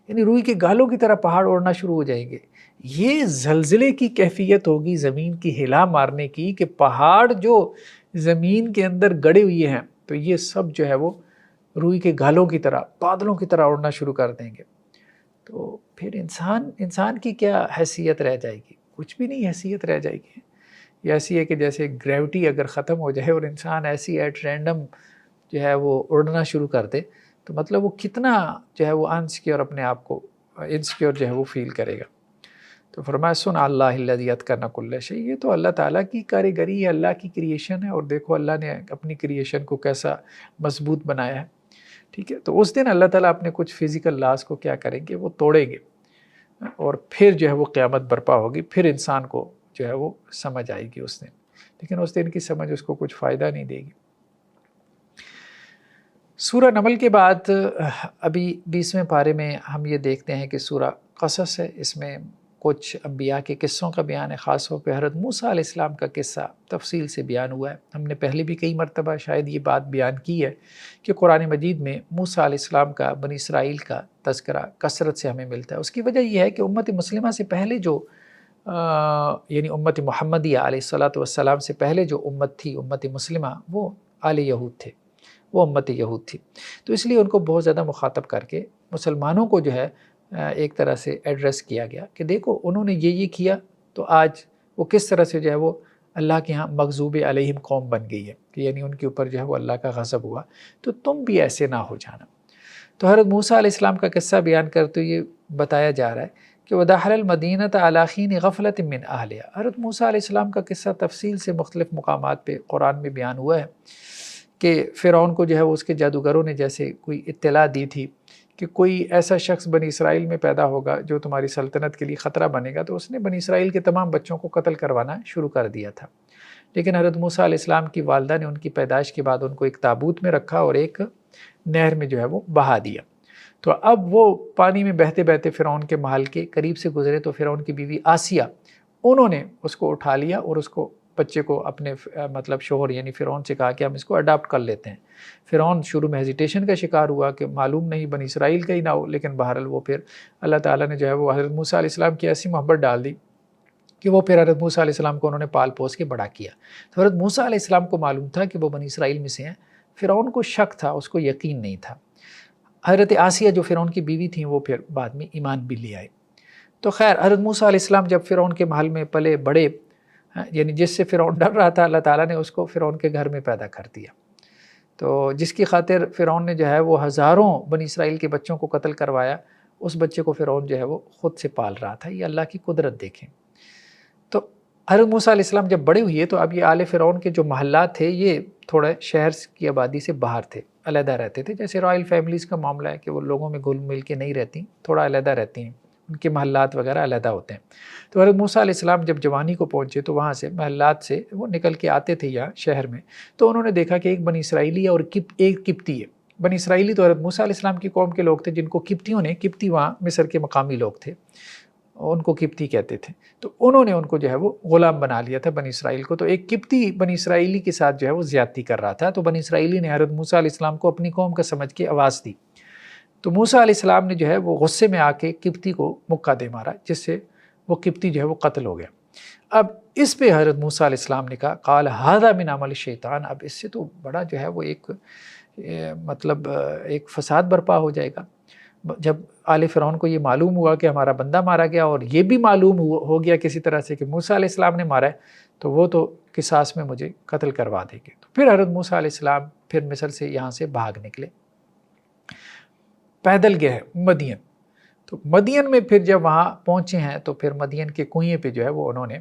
یعنی روئی کے گالوں کی طرح پہاڑ اڑنا شروع ہو جائیں گے. یہ زلزلے کی کیفیت ہوگی زمین کی ہلا مارنے کی، کہ پہاڑ جو زمین کے اندر گڑے ہوئے ہیں تو یہ سب جو ہے وہ روئی کے گالوں کی طرح بادلوں کی طرح اڑنا شروع کر دیں گے. تو پھر انسان کی کیا حیثیت رہ جائے گی؟ کچھ بھی نہیں حیثیت رہ جائے گی. یہ ایسی ہے کہ جیسے گریوٹی اگر ختم ہو جائے اور انسان ایسی ایٹ رینڈم جو ہے وہ اڑنا شروع کر دے تو مطلب وہ کتنا جو ہے وہ انسیکیور، اپنے آپ کو انسیکیور جو ہے وہ فیل کرے گا. تو فرمایا صنع اللہ الذی اتقن کل شیء، یہ تو اللہ تعالیٰ کی کاریگری ہے، اللہ کی کریشن ہے، اور دیکھو اللہ نے اپنی کریشن کو کیسا مضبوط بنایا ہے. ٹھیک ہے، تو اس دن اللہ تعالیٰ اپنے کچھ فزیکل لاز کو کیا کریں گے، وہ توڑیں گے، اور پھر جو ہے وہ قیامت برپا ہوگی. پھر انسان کو جو ہے وہ سمجھ آئے گی اس دن، لیکن اس دن کی سمجھ اس کو کچھ فائدہ نہیں دے گی. سورہ نمل کے بعد ابھی 20ویں پارے میں ہم یہ دیکھتے ہیں کہ سورہ قصص ہے، اس میں کچھ انبیاء کے قصوں کا بیان ہے. خاص طور پہ حضرت موسیٰ علیہ السلام کا قصہ تفصیل سے بیان ہوا ہے. ہم نے پہلے بھی کئی مرتبہ شاید یہ بات بیان کی ہے کہ قرآن مجید میں موسیٰ علیہ السلام کا، بنی اسرائیل کا تذکرہ کثرت سے ہمیں ملتا ہے. اس کی وجہ یہ ہے کہ امت مسلمہ سے پہلے جو یعنی امت محمدیہ علیہ السلام سے پہلے جو امت تھی، امت مسلمہ، وہ آل یہود تھے، وہ امت یہود تھی. تو اس لیے ان کو بہت زیادہ مخاطب کر کے مسلمانوں کو جو ہے ایک طرح سے ایڈریس کیا گیا کہ دیکھو انہوں نے یہ کیا تو آج وہ کس طرح سے جو ہے وہ اللہ کے ہاں مغضوب علیہم قوم بن گئی ہے، کہ یعنی ان کے اوپر جو ہے وہ اللہ کا غضب ہوا. تو تم بھی ایسے نہ ہو جانا. تو حضرت موسیٰ علیہ السلام کا قصہ بیان کرتے ہوئے یہ بتایا جا رہا ہے کہ وَدَخَلَ الْمَدِينَةَ عَلَىٰ حِينِ غَفْلَةٍ مِّنْ أَهْلِهَا. حضرت موسیٰ علیہ السلام کا قصہ تفصیل سے مختلف مقامات پہ قرآن میں بیان ہوا ہے کہ فرعون کو جو ہے وہ اس کے جادوگروں نے جیسے کوئی اطلاع دی تھی کہ کوئی ایسا شخص بنی اسرائیل میں پیدا ہوگا جو تمہاری سلطنت کے لیے خطرہ بنے گا، تو اس نے بنی اسرائیل کے تمام بچوں کو قتل کروانا شروع کر دیا تھا. لیکن حضرت موسیٰ علیہ السلام کی والدہ نے ان کی پیدائش کے بعد ان کو ایک تابوت میں رکھا اور ایک نہر میں جو ہے وہ بہا دیا. تو اب وہ پانی میں بہتے بہتے فرعون کے محل کے قریب سے گزرے تو فرعون کی بیوی آسیہ، انہوں نے اس کو اٹھا لیا اور اس کو بچے کو اپنے مطلب شوہر یعنی فرعون سے کہا کہ ہم اس کو اڈاپٹ کر لیتے ہیں. فرعون شروع میں ہیزیٹیشن کا شکار ہوا کہ معلوم نہیں بنی اسرائیل کا ہی نہ ہو، لیکن بہرحال وہ پھر اللہ تعالیٰ نے جو ہے وہ حضرت موسیٰ علیہ السلام کی ایسی محبت ڈال دی کہ وہ پھر حضرت موسیٰ علیہ السلام کو انہوں نے پال پوس کے بڑا کیا. تو حضرت موسیٰ علیہ السلام کو معلوم تھا کہ وہ بنی اسرائیل میں سے ہیں، فرعون کو شک تھا، اس کو یقین نہیں تھا. حضرت آسیہ جو فرعون کی بیوی تھیں وہ پھر بعد میں ایمان بھی لے آئے. تو خیر حضرت موسیٰ علیہ السلام جب فرعون کے محل میں پلے بڑے، یعنی جس سے فرعون ڈر رہا تھا اللہ تعالیٰ نے اس کو فرعون کے گھر میں پیدا کر دیا. تو جس کی خاطر فرعون نے جو ہے وہ ہزاروں بنی اسرائیل کے بچوں کو قتل کروایا، اس بچے کو فرعون جو ہے وہ خود سے پال رہا تھا. یہ اللہ کی قدرت دیکھیں. تو حضرت موسیٰ علیہ السلام جب بڑے ہوئے تو اب یہ آل فرعون کے جو محلات تھے یہ تھوڑے شہر کی آبادی سے باہر تھے، علیحدہ رہتے تھے. جیسے رائل فیملیز کا معاملہ ہے کہ وہ لوگوں میں گھل مل کے نہیں رہتی، تھوڑا علیحدہ رہتی ہیں، ان کے محلات وغیرہ علیحدہ ہوتے ہیں. تو حضرت موسیٰ علیہ السلام جب جوانی کو پہنچے تو وہاں سے محلات سے وہ نکل کے آتے تھے یا شہر میں، تو انہوں نے دیکھا کہ ایک بنی اسرائیلی ہے اور ایک قبطی ہے. بنی اسرائیلی تو حضرت موسیٰ علیہ السلام کی قوم کے لوگ تھے جن کو قبطی وہاں مصر کے مقامی لوگ تھے، ان کو قبطی کہتے تھے. تو انہوں نے ان کو جو ہے وہ غلام بنا لیا تھا بنی اسرائیل کو. تو ایک قبطی بنی اسرائیلی کے ساتھ جو ہے وہ زیادتی کر رہا تھا. تو بنی اسرائیلی نے حضرت موسیٰ علیہ السلام کو اپنی قوم کا سمجھ کے آواز دی. تو موسیٰ علیہ السلام نے جو ہے وہ غصے میں آ کے قبطی کو مکہ دے مارا، جس سے وہ قبطی جو ہے وہ قتل ہو گیا. اب اس پہ حضرت موسیٰ علیہ السلام نے کہا قال ھذا من عمل الشیطان، اب اس سے تو بڑا جو ہے وہ ایک مطلب ایک فساد برپا ہو جائے گا. جب آل فرعون کو یہ معلوم ہوا کہ ہمارا بندہ مارا گیا اور یہ بھی معلوم ہو گیا کسی طرح سے کہ موسیٰ علیہ السلام نے مارا ہے، تو وہ تو قصاص میں مجھے قتل کروا دیں گے. تو پھر حضرت موسیٰ علیہ السلام پھر مصر سے یہاں سے بھاگ نکلے، پیدل گئے مدین. تو مدین میں پھر جب وہاں پہنچے ہیں تو پھر مدین کے کنویں پہ جو ہے وہ انہوں نے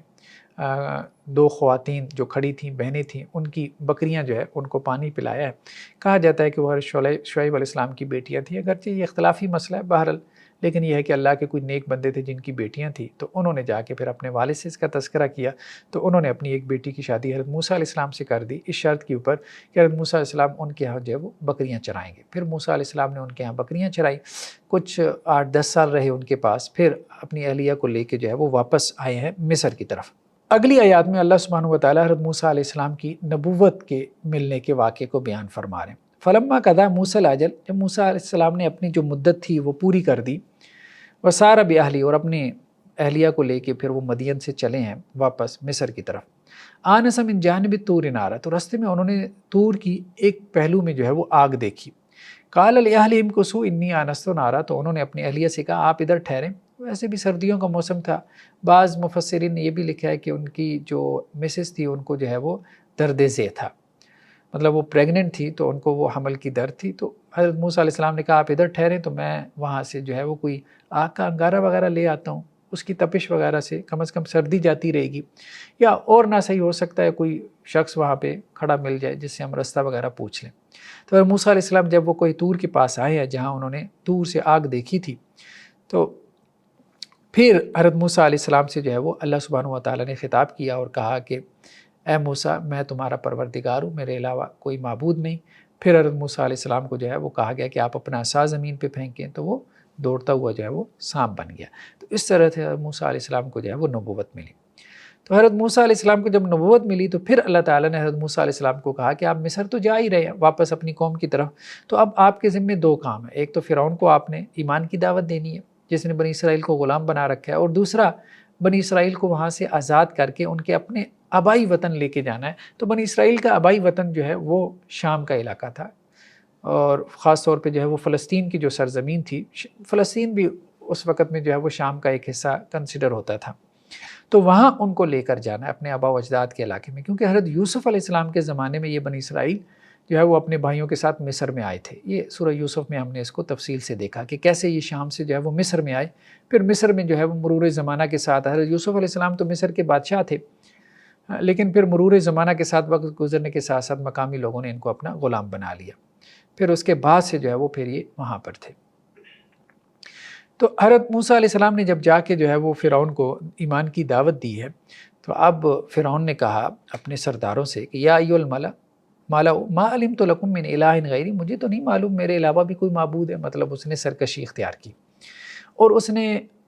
دو خواتین جو کھڑی تھیں، بہنیں تھیں، ان کی بکریاں جو ہے ان کو پانی پلایا ہے. کہا جاتا ہے کہ وہ شعیب علیہ السلام کی بیٹیاں تھیں، اگرچہ یہ اختلافی مسئلہ ہے بہرحال، لیکن یہ ہے کہ اللہ کے کوئی نیک بندے تھے جن کی بیٹیاں تھیں، تو انہوں نے جا کے پھر اپنے والد سے اس کا تذکرہ کیا، تو انہوں نے اپنی ایک بیٹی کی شادی حضرت موسیٰ علیہ السلام سے کر دی، اس شرط کے اوپر کہ حضرت موسیٰ علیہ السلام ان کے ہاں جو ہے وہ بکریاں چرائیں گے۔ پھر موسیٰ علیہ السلام نے ان کے ہاں بکریاں چرائی، کچھ 8-10 سال رہے ان کے پاس، پھر اپنی اہلیہ کو لے کے جو ہے وہ واپس آئے ہیں مصر کی طرف۔ اگلی آیات میں اللہ سبحانہ وتعالیٰ حضرت موسیٰ علیہ السلام کی نبوت کے ملنے کے واقعے کو بیان فرما رہے ہیں۔ فلما قضیٰ موسیٰ الاجل، جب موسیٰ علیہ السلام نے اپنی جو مدت تھی وہ پوری کر دی، وسار بأہلی، اور اپنے اہلیہ کو لے کے پھر وہ مدین سے چلے ہیں واپس مصر کی طرف، آنس من جانب طور نارا، تو راستے میں انہوں نے طور کی ایک پہلو میں جو ہے وہ آگ دیکھی، قال لأہلہم کثوا انی آنست نارا، تو انہوں نے اپنی اہلیہ سے کہا آپ ادھر ٹھہریں، ویسے بھی سردیوں کا موسم تھا۔ بعض مفسرین نے یہ بھی لکھا ہے کہ ان کی جو مسز تھی ان کو جو ہے وہ درد ذیل تھا، مطلب وہ پریگننٹ تھی تو ان کو وہ حمل کی درد تھی، تو حضرت موسیٰ علیہ السلام نے کہا آپ ادھر ٹھہریں تو میں وہاں سے جو ہے وہ کوئی آگ کا انگارہ وغیرہ لے آتا ہوں، اس کی تپش وغیرہ سے کم از کم سردی جاتی رہے گی، یا اور نہ صحیح ہو سکتا ہے کوئی شخص وہاں پہ کھڑا مل جائے جس سے ہم رستہ وغیرہ پوچھ لیں۔ تو حضرت موسیٰ علیہ السلام جب وہ کوئی طور کے پاس آئے ہیں جہاں انہوں نے طور سے آگ دیکھی تھی، تو پھر حضرت موسیٰ علیہ السلام سے جو ہے وہ اللہ سبحانہ وتعالیٰ نے خطاب کیا اور کہا کہ اے موسیٰ میں تمہارا پروردگار ہوں، میرے علاوہ کوئی معبود نہیں۔ پھر حضرت موسیٰ علیہ السلام کو جو ہے وہ کہا گیا کہ آپ اپنا عصا زمین پہ پھینکیں، تو وہ دوڑتا ہوا جو ہے وہ سانپ بن گیا۔ تو اس طرح سے حضرت موسیٰ علیہ السلام کو جو ہے وہ نبوت ملی۔ تو حضرت موسیٰ علیہ السلام کو جب نبوت ملی تو پھر اللہ تعالیٰ نے حضرت موسیٰ علیہ السلام کو کہا کہ آپ مصر تو جا ہی رہے ہیں واپس اپنی قوم کی طرف، تو اب آپ کے ذمہ 2 کام ہیں، ایک تو فرعون کو آپ نے ایمان کی دعوت دینی ہے جس نے بنی اسرائیل کو غلام بنا رکھا ہے، اور دوسرا بنی اسرائیل کو وہاں سے آزاد کر کے ان کے اپنے آبائی وطن لے کے جانا ہے۔ تو بنی اسرائیل کا آبائی وطن جو ہے وہ شام کا علاقہ تھا، اور خاص طور پہ جو ہے وہ فلسطین کی جو سرزمین تھی، فلسطین بھی اس وقت میں جو ہے وہ شام کا ایک حصہ کنسیڈر ہوتا تھا، تو وہاں ان کو لے کر جانا ہے اپنے آبا و اجداد کے علاقے میں، کیونکہ حضرت یوسف علیہ السلام کے زمانے میں یہ بنی اسرائیل جو ہے وہ اپنے بھائیوں کے ساتھ مصر میں آئے تھے۔ یہ سورہ یوسف میں ہم نے اس کو تفصیل سے دیکھا کہ کیسے یہ شام سے جو ہے وہ مصر میں آئے، پھر مصر میں جو ہے وہ مرور زمانہ کے ساتھ، حضرت یوسف علیہ السلام تو مصر کے بادشاہ تھے، لیکن پھر مرور زمانہ کے ساتھ وقت گزرنے کے ساتھ ساتھ مقامی لوگوں نے ان کو اپنا غلام بنا لیا، پھر اس کے بعد سے جو ہے وہ پھر یہ وہاں پر تھے۔ تو حضرت موسیٰ علیہ السلام نے جب جا کے جو ہے وہ فرعون کو ایمان کی دعوت دی ہے، تو اب فرعون نے کہا اپنے سرداروں سے کہ یا ایھا الملأ ما علمت لکم من الہ غیری، مجھے تو نہیں معلوم میرے علاوہ بھی کوئی معبود ہے، مطلب اس نے سرکشی اختیار کی، اور اس نے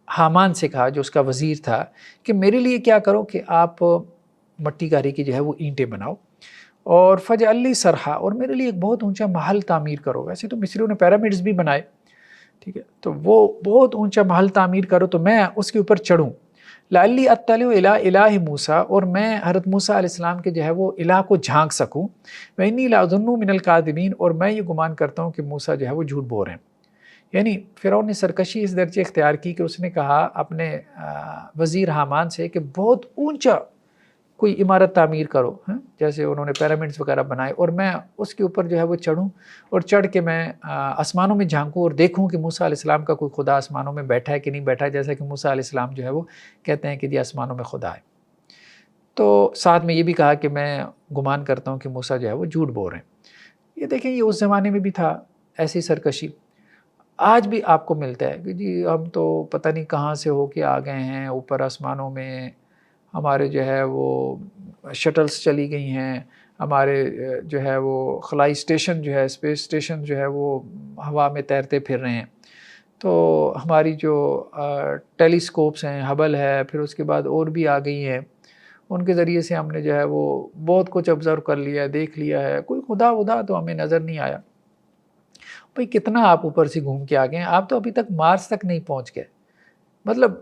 حامان سے کہا جو اس کا وزیر تھا کہ میرے لیے کیا کرو کہ آپ مٹی کاری کی جو ہے وہ اینٹیں بناؤ، اور فجعل لی صرحا، اور میرے لیے ایک بہت اونچا محل تعمیر کرو۔ ویسے تو مصریوں نے پیرامڈز بھی بنائے، ٹھیک ہے، تو وہ بہت اونچا محل تعمیر کرو تو میں اس کے اوپر چڑھوں، لعلی اطلع الی الہ موسیٰ، اور میں حضرت موسیٰ علیہ السلام کے جو ہے وہ الہ کو جھانک سکوں، وانی لاظن من الکاذبین، اور میں یہ گمان کرتا ہوں کہ موسیٰ جو ہے وہ جھوٹ بول رہے ہیں۔ یعنی فرعون نے سرکشی اس درجے اختیار کی کہ اس نے کہا اپنے وزیر حامان سے کہ بہت اونچا کوئی عمارت تعمیر کرو، جیسے انہوں نے پیرامڈز وغیرہ بنائے، اور میں اس کے اوپر جو ہے وہ چڑھوں، اور چڑھ کے میں آسمانوں میں جھانکوں اور دیکھوں کہ موسیٰ علیہ السلام کا کوئی خدا آسمانوں میں بیٹھا ہے کہ نہیں بیٹھا ہے، جیسا کہ موسیٰ علیہ السلام جو ہے وہ کہتے ہیں کہ جی آسمانوں میں خدا ہے۔ تو ساتھ میں یہ بھی کہا کہ میں گمان کرتا ہوں کہ موسیٰ جو ہے وہ جھوٹ بول رہے ہیں۔ یہ دیکھیں یہ اس زمانے میں بھی تھا ایسی سرکشی، آج بھی آپ کو ملتا ہے کہ جی ہم تو پتہ نہیں کہاں سے ہو کے آ گئے ہیں، اوپر آسمانوں میں ہمارے جو ہے وہ شٹلز چلی گئی ہیں، ہمارے جو ہے وہ خلائی اسٹیشن جو ہے، اسپیس اسٹیشن جو ہے وہ ہوا میں تیرتے پھر رہے ہیں، تو ہماری جو ٹیلیسکوپس ہیں، ہبل ہے، پھر اس کے بعد اور بھی آ گئی ہیں، ان کے ذریعے سے ہم نے جو ہے وہ بہت کچھ آبزرو کر لیا ہے، دیکھ لیا ہے، کوئی خدا تو ہمیں نظر نہیں آیا۔ بھئی کتنا آپ اوپر سے گھوم کے آ گئے ہیں، آپ تو ابھی تک مارس تک نہیں پہنچ گئے، مطلب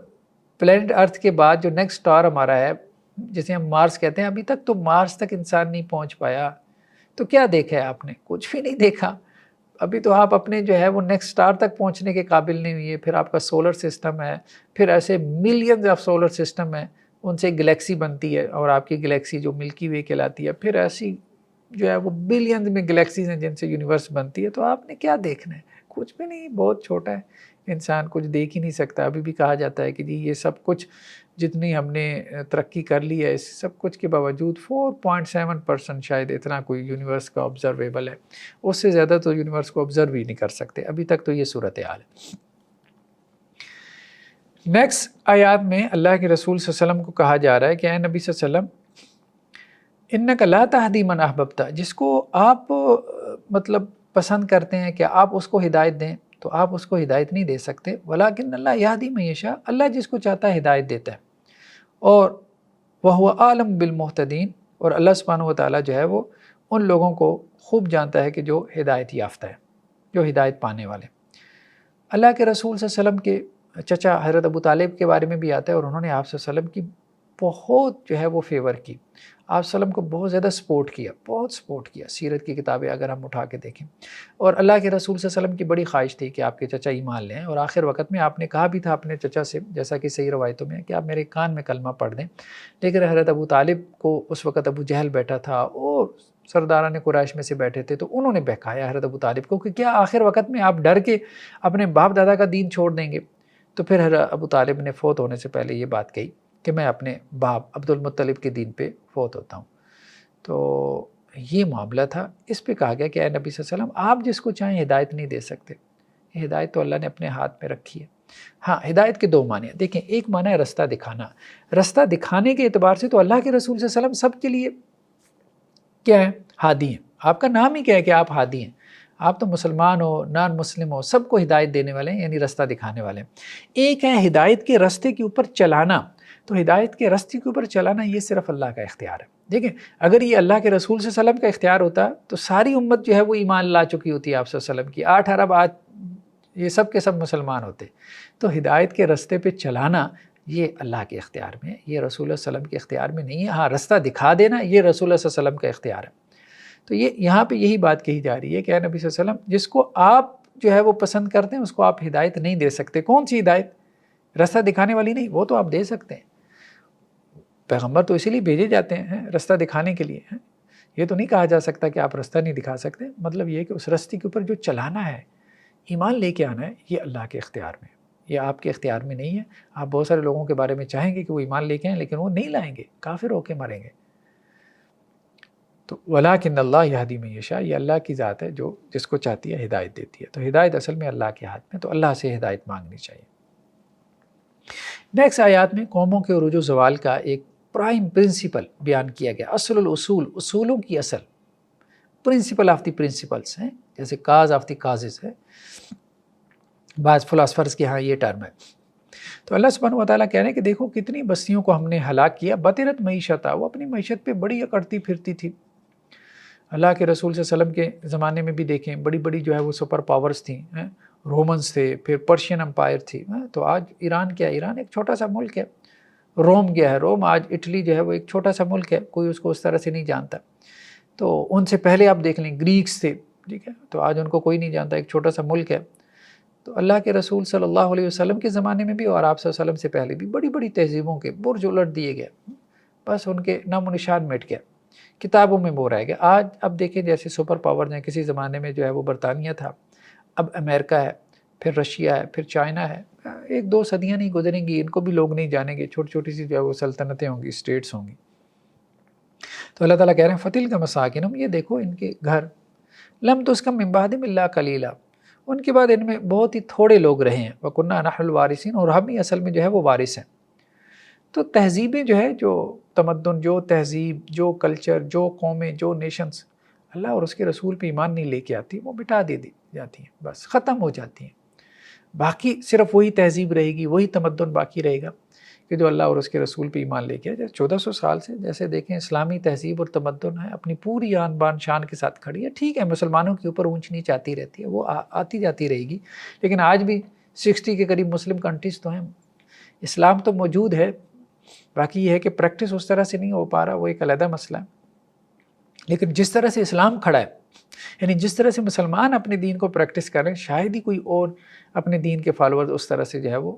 پلینٹ ارتھ کے بعد جو نیکسٹ اسٹار ہمارا ہے جسے ہم مارس کہتے ہیں، ابھی تک تو مارس تک انسان نہیں پہنچ پایا، تو کیا دیکھا ہے آپ نے؟ کچھ بھی نہیں دیکھا، ابھی تو آپ اپنے جو ہے وہ نیکسٹ اسٹار تک پہنچنے کے قابل نہیں ہوئی ہے، پھر آپ کا سولر سسٹم ہے، پھر ایسے ملینز آف سولر سسٹم ہیں، ان سے گلیکسی بنتی ہے، اور آپ کی گلیکسی جو ملکی وے کہلاتی ہے، پھر ایسی جو ہے وہ بلینز میں گلیکسیز ہیں جن سے یونیورس بنتی ہے، تو آپ نے کیا دیکھنا ہے؟ کچھ بھی نہیں، بہت چھوٹا ہے، انسان کچھ دیکھ ہی نہیں سکتا۔ ابھی بھی کہا جاتا ہے کہ جی یہ سب کچھ جتنی ہم نے ترقی کر لی ہے، اس سب کچھ کے باوجود 4.7% شاید اتنا کوئی یونیورس کا آبزرویبل ہے، اس سے زیادہ تو یونیورس کو آبزرو ہی نہیں کر سکتے، ابھی تک تو یہ صورتحال ہے۔ نیکسٹ آیات میں اللہ کے رسول صلی اللہ علیہ وسلم کو کہا جا رہا ہے کہ اے نبی صلی اللہ علیہ وسلم انک لا تہدی من احببت، جس کو آپ مطلب پسند کرتے ہیں کہ آپ اس کو ہدایت دیں تو آپ اس کو ہدایت نہیں دے سکتے، ولیکن اللہ یہدی من یشاء، اللہ جس کو چاہتا ہے ہدایت دیتا ہے، اور وہو عالم بالمہتدین، اور اللہ سبحانہ و تعالیٰ جو ہے وہ ان لوگوں کو خوب جانتا ہے کہ جو ہدایت یافتہ ہے، جو ہدایت پانے والے۔ اللہ کے رسول صلی اللہ علیہ وسلم کے چچا حضرت ابو طالب کے بارے میں بھی آتا ہے، اور انہوں نے آپ صلی اللہ علیہ وسلم کی بہت جو ہے وہ فیور کی، آپ صلی اللہ علیہ وسلم کو بہت زیادہ سپورٹ کیا، بہت سپورٹ کیا۔ سیرت کی کتابیں اگر ہم اٹھا کے دیکھیں، اور اللہ کے رسول صلی اللہ علیہ وسلم کی بڑی خواہش تھی کہ آپ کے چچا ایمان لیں، اور آخر وقت میں آپ نے کہا بھی تھا اپنے چچا سے، جیسا کہ صحیح روایتوں میں ہے، کہ آپ میرے کان میں کلمہ پڑھ دیں، لیکن حضرت ابو طالب کو اس وقت ابو جہل بیٹھا تھا اور سرداران قریش میں سے بیٹھے تھے، تو انہوں نے بہکایا حضرت ابو طالب کو کہ کیا آخر وقت میں آپ ڈر کے اپنے باپ دادا کا دین چھوڑ دیں گے؟ تو پھر حضرت ابو طالب نے فوت ہونے سے پہلے یہ بات کہی کہ میں اپنے باپ عبد المطلب کے دین پہ فوت ہوتا ہوں۔ تو یہ معاملہ تھا، اس پہ کہا گیا کہ اے نبی صلی اللہ علیہ وسلم آپ جس کو چاہیں ہدایت نہیں دے سکتے، ہدایت تو اللہ نے اپنے ہاتھ میں رکھی ہے۔ ہاں، ہدایت کے دو معنی ہیں، دیکھیں ایک معنی ہے رستہ دکھانا، رستہ دکھانے کے اعتبار سے تو اللہ کے رسول صلی اللہ علیہ وسلم سب کے لیے کیا ہے؟ ہادی ہیں۔ آپ کا نام ہی کیا ہے کہ آپ ہادی ہیں، آپ تو مسلمان ہو نان مسلم ہو سب کو ہدایت دینے والے ہیں، یعنی رستہ دکھانے والے ہیں۔ ایک ہے ہدایت کے رستے کے اوپر چلانا، تو ہدایت کے رستے کے اوپر چلانا یہ صرف اللہ کا اختیار ہے۔ دیکھیں اگر یہ اللہ کے رسول صلی اللہ علیہ وسلم کا اختیار ہوتا تو ساری امت جو ہے وہ ایمان لا چکی ہوتی ہے آپ صلی اللہ علیہ وسلم کی، 8 ارب آج یہ سب کے سب مسلمان ہوتے۔ تو ہدایت کے رستے پہ چلانا یہ اللہ کے اختیار میں ہے، یہ رسول اللہ صلی اللہ علیہ وسلم کے اختیار میں نہیں ہے۔ ہاں، رستہ دکھا دینا یہ رسول اللہ صلی اللہ علیہ وسلم کا اختیار ہے۔ تو یہ یہاں پہ یہی بات کہی جا رہی ہے کہ اے نبی صلی اللہ علیہ وسلم جس کو آپ جو ہے وہ پسند کرتے ہیں اس کو آپ ہدایت نہیں دے سکتے۔ کون سی ہدایت؟ رستہ دکھانے والی نہیں، وہ تو آپ دے سکتے ہیں، پیغمبر تو اسی لیے بھیجے جاتے ہیں رستہ دکھانے کے لیے۔ یہ تو نہیں کہا جا سکتا کہ آپ رستہ نہیں دکھا سکتے، مطلب یہ کہ اس رستے کے اوپر جو چلانا ہے، ایمان لے کے آنا ہے، یہ اللہ کے اختیار میں، یہ آپ کے اختیار میں نہیں ہے۔ آپ بہت سارے لوگوں کے بارے میں چاہیں گے کہ وہ ایمان لے کے آئیں لیکن وہ نہیں لائیں گے، کافر ہو کے مریں گے۔ تو وَلَٰكِنَّ اللَّهَ يَهْدِي مَن يَشَاءُ، یہ اللہ کی ذات ہے جو جس کو چاہتی ہے ہدایت دیتی ہے، تو ہدایت اصل میں اللہ کے ہاتھ میں، تو اللہ سے ہدایت مانگنی چاہیے۔ نیکسٹ آیات میں قوموں کے عروج و زوال کا ایک پرائم پرنسپل بیان کیا گیا، اصل الاصول، اصولوں کی اصل، پرنسپل آف دی پرنسپلس ہیں، جیسے کاز آف دی کازز ہے، بعض فلاسفرز کے ہاں یہ ٹرم ہے۔ تو اللہ سبحانہ و تعالیٰ کہہ رہے ہیں کہ دیکھو کتنی بستیوں کو ہم نے ہلاک کیا، بطرت معیشت، وہ اپنی معیشت پہ بڑی اکڑتی پھرتی تھی۔ اللہ کے رسول صلی اللہ علیہ وسلم کے زمانے میں بھی دیکھیں بڑی بڑی جو ہے وہ سپر پاورز تھیں، رومنز تھے، پھر پرشین امپائر تھی، تو آج ایران کیا، ایران ایک چھوٹا سا ملک ہے۔ روم کیا ہے، روم آج اٹلی جو ہے وہ ایک چھوٹا سا ملک ہے، کوئی اس کو اس طرح سے نہیں جانتا۔ تو ان سے پہلے آپ دیکھ لیں گریکس تھے، ٹھیک ہے، تو آج ان کو کوئی نہیں جانتا، ایک چھوٹا سا ملک ہے۔ تو اللہ کے رسول صلی اللہ علیہ وسلم کے زمانے میں بھی اور آپ صلی اللہ علیہ وسلم سے پہلے بھی بڑی بڑی تہذیبوں کے برج الٹ دیے گئے، بس ان کے نام و نشان مٹ گیا، کتابوں میں وہ رہ گیا۔ آج اب دیکھیں جیسے سپر پاور ہیں، کسی زمانے میں جو ہے وہ برطانیہ تھا، اب امریکہ ہے، پھر رشیا ہے، پھر چائنا ہے، 1-2 صدیاں نہیں گزریں گی ان کو بھی لوگ نہیں جانیں گے، چھوٹی چھوٹی سی جو ہے وہ سلطنتیں ہوں گی، اسٹیٹس ہوں گی۔ تو اللہ تعالیٰ کہہ رہے ہیں فتل کا مساکنم، یہ دیکھو ان کے گھر، لم تسکن من بعدہم الا قلیلا، ان کے بعد ان میں بہت ہی تھوڑے لوگ رہے ہیں، وَكُنَّا نَحْنُ الْوَارِثِينَ، اور ہم ہی اصل میں جو ہے وہ وارث ہیں۔ تو تہذیبیں جو ہے، جو تمدن، جو تہذیب، جو کلچر، جو قومیں، جو نیشنز اللہ اور اس کے رسول پہ ایمان نہیں لے کے آتی، وہ مٹا دی جاتی ہیں، بس ختم ہو جاتی ہیں۔ باقی صرف وہی تہذیب رہے گی، وہی تمدن باقی رہے گا کہ جو اللہ اور اس کے رسول پہ ایمان لے کے آئے۔ 1400 سال سے جیسے دیکھیں اسلامی تہذیب اور تمدن ہے، اپنی پوری آن بان شان کے ساتھ کھڑی ہے۔ ٹھیک ہے مسلمانوں کے اوپر اونچ نیچ آتی رہتی ہے، وہ آتی جاتی رہے گی، لیکن آج بھی 60 کے قریب مسلم کنٹریز تو ہیں۔ اسلام تو موجود ہے، باقی یہ ہے کہ پریکٹس اس طرح سے نہیں ہو پا رہا، وہ ایک علیحدہ مسئلہ ہے۔ لیکن جس طرح سے اسلام کھڑا ہے، یعنی جس طرح سے مسلمان اپنے دین کو پریکٹس کر رہے ہیں، شاید ہی کوئی اور اپنے دین کے فالورز اس طرح سے جو ہے وہ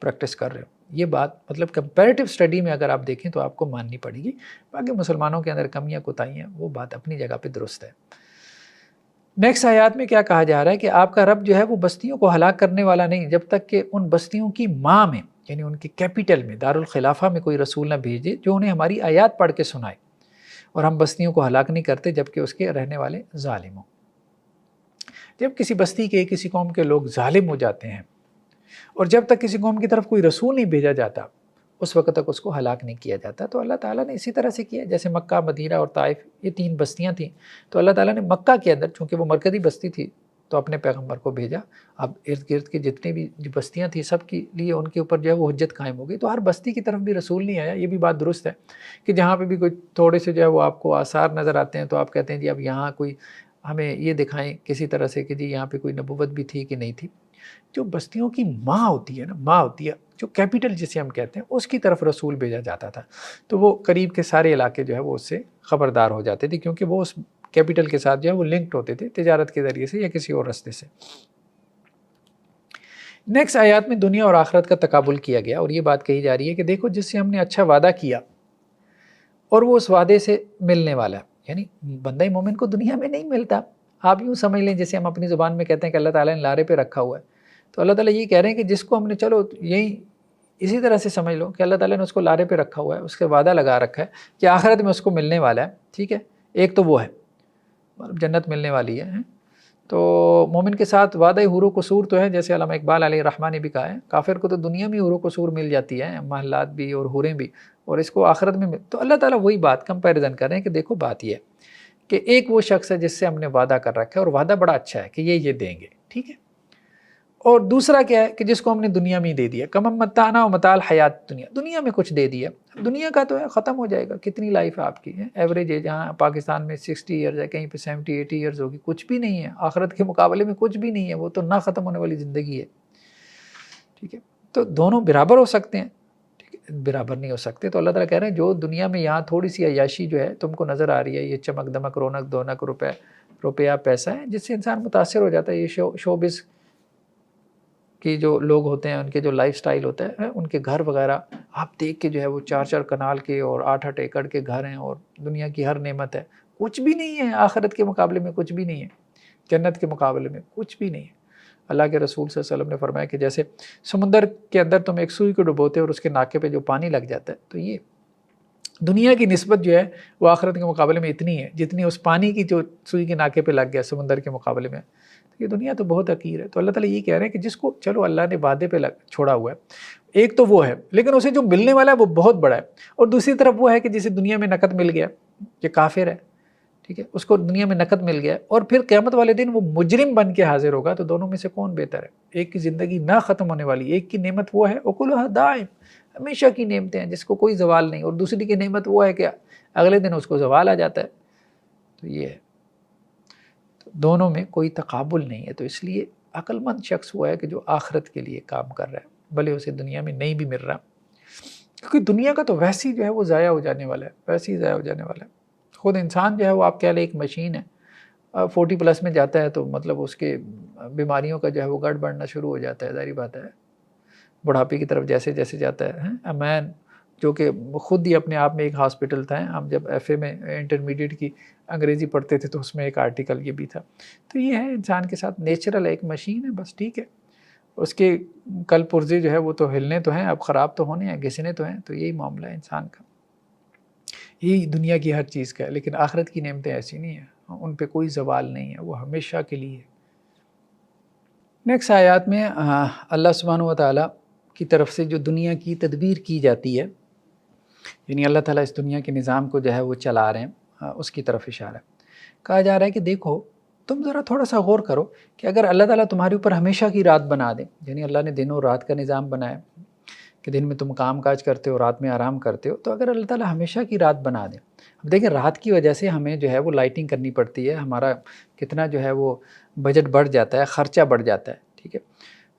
پریکٹس کر رہے ہیں۔ یہ بات مطلب کمپیریٹیو اسٹڈی میں اگر آپ دیکھیں تو آپ کو ماننی پڑے گی۔ باقی مسلمانوں کے اندر کمیاں کوتاہیاں، وہ بات اپنی جگہ پہ درست ہے۔ نیکسٹ آیات میں کیا کہا جا رہا ہے کہ آپ کا رب جو ہے وہ بستیوں کو ہلاک کرنے والا نہیں جب تک کہ ان بستیوں کی ماں میں، یعنی ان کی کیپٹل میں، دارالخلافہ میں کوئی رسول نہ بھیجے جو انہیں ہماری آیات پڑھ کے سنائے، اور ہم بستیوں کو ہلاک نہیں کرتے جبکہ اس کے رہنے والے ظالم ہوں۔ جب کسی بستی کے، کسی قوم کے لوگ ظالم ہو جاتے ہیں اور جب تک کسی قوم کی طرف کوئی رسول نہیں بھیجا جاتا اس وقت تک اس کو ہلاک نہیں کیا جاتا. تو اللہ تعالیٰ نے اسی طرح سے کیا. جیسے مکہ، مدینہ اور طائف یہ 3 بستیاں تھیں، تو اللہ تعالیٰ نے مکہ کے اندر، چونکہ وہ مرکزی بستی تھی، تو اپنے پیغمبر کو بھیجا. اب ارد گرد کی جتنی بھی بستیاں تھیں سب کے لیے ان کے اوپر جو ہے وہ حجت قائم ہو گئی. تو ہر بستی کی طرف بھی رسول نہیں آیا. یہ بھی بات درست ہے کہ جہاں پہ بھی کوئی تھوڑے سے جو ہے وہ آپ کو آثار نظر آتے ہیں تو آپ کہتے ہیں جی اب یہاں کوئی ہمیں یہ دکھائیں کسی طرح سے کہ جی یہاں پہ کوئی نبوت بھی تھی کہ نہیں تھی. جو بستیوں کی ماں ہوتی ہے نا، ماں ہوتی ہے جو کیپٹل جسے ہم کہتے ہیں، اس کی طرف رسول بھیجا جاتا تھا. تو وہ قریب کے سارے علاقے جو ہے وہ اس سے خبردار ہو جاتے تھے، کیونکہ وہ اس کیپٹل کے ساتھ جو ہے وہ لنکڈ ہوتے تھے تجارت کے ذریعے سے یا کسی اور راستے سے. نیکسٹ آیات میں دنیا اور آخرت کا تقابل کیا گیا، اور یہ بات کہی جا رہی ہے کہ دیکھو جس سے ہم نے اچھا وعدہ کیا اور وہ اس وعدے سے ملنے والا ہے. یعنی بندہ مومن کو دنیا میں نہیں ملتا. آپ یوں سمجھ لیں جیسے ہم اپنی زبان میں کہتے ہیں کہ اللہ تعالیٰ نے لارے پہ رکھا ہوا ہے. تو اللہ تعالیٰ یہ کہہ رہے ہیں کہ جس کو ہم نے، چلو یہی اسی طرح سے سمجھ لو کہ اللہ تعالیٰ نے اس کو لارے پہ رکھا ہوا ہے، اس کے وعدہ لگا رکھا ہے کہ آخرت میں اس کو ملنے والا ہے. ٹھیک ہے، ایک تو وہ ہے جنت ملنے والی ہے. تو مومن کے ساتھ وعدہ حور و قصور تو ہے، جیسے علامہ اقبال علیہ الرحمٰ نے بھی کہا ہے کافر کو تو دنیا میں حور و قصور مل جاتی ہے، محلات بھی اور حوریں بھی، اور اس کو آخرت میں تو اللہ تعالیٰ وہی بات کمپیریزن کر رہے ہیں کہ دیکھو بات یہ ہے کہ ایک وہ شخص ہے جس سے ہم نے وعدہ کر رکھا ہے اور وعدہ بڑا اچھا ہے کہ یہ دیں گے. ٹھیک ہے، اور دوسرا کیا ہے کہ جس کو ہم نے دنیا میں ہی دے دیا. کم متانا و متاع الحیات دنیا میں کچھ دے دیا. دنیا کا تو ہے ختم ہو جائے گا. کتنی لائف ہے آپ کی؟ ایوریج ہے جہاں پاکستان میں 60 ایئرز ہے، کہیں پہ 70-80 ایئرز ہوگی. کچھ بھی نہیں ہے آخرت کے مقابلے میں، کچھ بھی نہیں ہے. وہ تو نہ ختم ہونے والی زندگی ہے. ٹھیک ہے، تو دونوں برابر ہو سکتے ہیں؟ ٹھیک ہے، برابر نہیں ہو سکتے. تو اللہ تعالیٰ کہہ رہے ہیں جو دنیا میں یہاں تھوڑی سی عیاشی جو ہے تم کو نظر آ رہی ہے، یہ چمک دمک، رونق دونک، روپیہ پیسہ ہے جس سے انسان متاثر ہو جاتا ہے. یہ شوبز کی جو لوگ ہوتے ہیں ان کے جو لائف سٹائل ہوتا ہے، ان کے گھر وغیرہ آپ دیکھ کے جو ہے وہ 4 کنال کے اور 8 ایکڑ کے گھر ہیں اور دنیا کی ہر نعمت ہے. کچھ بھی نہیں ہے آخرت کے مقابلے میں، کچھ بھی نہیں ہے. جنت کے مقابلے میں کچھ بھی نہیں ہے. اللہ کے رسول صلی اللہ علیہ وسلم نے فرمایا کہ جیسے سمندر کے اندر تم ایک سوئی کو ڈبوتے اور اس کے ناکے پہ جو پانی لگ جاتا ہے، تو یہ دنیا کی نسبت جو ہے وہ آخرت کے مقابلے میں اتنی ہے جتنی اس پانی کی جو سوئی کے ناکے پہ لگ گیا سمندر کے مقابلے میں. یہ دنیا تو بہت حقیر ہے. تو اللہ تعالیٰ یہ کہہ رہے ہیں کہ جس کو چلو اللہ نے وعدے پہ چھوڑا ہوا ہے، ایک تو وہ ہے، لیکن اسے جو ملنے والا ہے وہ بہت بڑا ہے. اور دوسری طرف وہ ہے کہ جسے دنیا میں نقد مل گیا، یہ کافر ہے. ٹھیک ہے، اس کو دنیا میں نقد مل گیا اور پھر قیامت والے دن وہ مجرم بن کے حاضر ہوگا. تو دونوں میں سے کون بہتر ہے؟ ایک کی زندگی نہ ختم ہونے والی، ایک کی نعمت وہ ہے اکلھا دائم، ہمیشہ کی نعمتیں ہیں جس کو کوئی زوال نہیں، اور دوسری کی نعمت وہ ہے کہ اگلے دن اس کو زوال آ جاتا ہے. تو یہ ہے، دونوں میں کوئی تقابل نہیں ہے. تو اس لیے عقل مند شخص وہ ہے کہ جو آخرت کے لیے کام کر رہا ہے، بھلے اسے دنیا میں نہیں بھی مل رہا، کیونکہ دنیا کا تو ویسے ہی جو ہے وہ ضائع ہو جانے والا ہے، ویسے ہی ضائع ہو جانے والا ہے. خود انسان جو ہے وہ آپ کہہ لیں ایک مشین ہے. 40+ میں جاتا ہے تو مطلب اس کے بیماریوں کا جو ہے وہ گڑ بڑھنا شروع ہو جاتا ہے. ظاہری بات ہے بڑھاپے کی طرف جیسے جیسے جاتا ہے. امین جو کہ خود ہی اپنے آپ میں ایک ہاسپٹل تھا. ہم جب FA میں انٹرمیڈیٹ کی انگریزی پڑھتے تھے تو اس میں ایک آرٹیکل یہ بھی تھا. تو یہ ہے انسان کے ساتھ نیچرل ہے، ایک مشین ہے بس. ٹھیک ہے، اس کے کل پرزے جو ہے وہ تو ہلنے تو ہیں، اب خراب تو ہونے ہیں، گھسنے تو ہیں. تو یہی معاملہ ہے انسان کا، یہی دنیا کی ہر چیز کا ہے. لیکن آخرت کی نعمتیں ایسی نہیں ہیں، ان پہ کوئی زوال نہیں ہے، وہ ہمیشہ کے لیے. نیکسٹ آیات میں اللہ سبحانہ و تعالیٰ کی طرف سے جو دنیا کی تدبیر کی جاتی ہے، یعنی اللہ تعالیٰ اس دنیا کے نظام کو جو ہے وہ چلا رہے ہیں، اس کی طرف اشارہ کہا جا رہا ہے کہ دیکھو تم ذرا تھوڑا سا غور کرو کہ اگر اللہ تعالیٰ تمہارے اوپر ہمیشہ کی رات بنا دے، یعنی اللہ نے دن اور رات کا نظام بنایا کہ دن میں تم کام کاج کرتے ہو، رات میں آرام کرتے ہو. تو اگر اللہ تعالیٰ ہمیشہ کی رات بنا دے، اب دیکھیں رات کی وجہ سے ہمیں جو ہے وہ لائٹنگ کرنی پڑتی ہے، ہمارا کتنا جو ہے وہ بجٹ بڑھ جاتا ہے، خرچہ بڑھ جاتا ہے. ٹھیک ہے،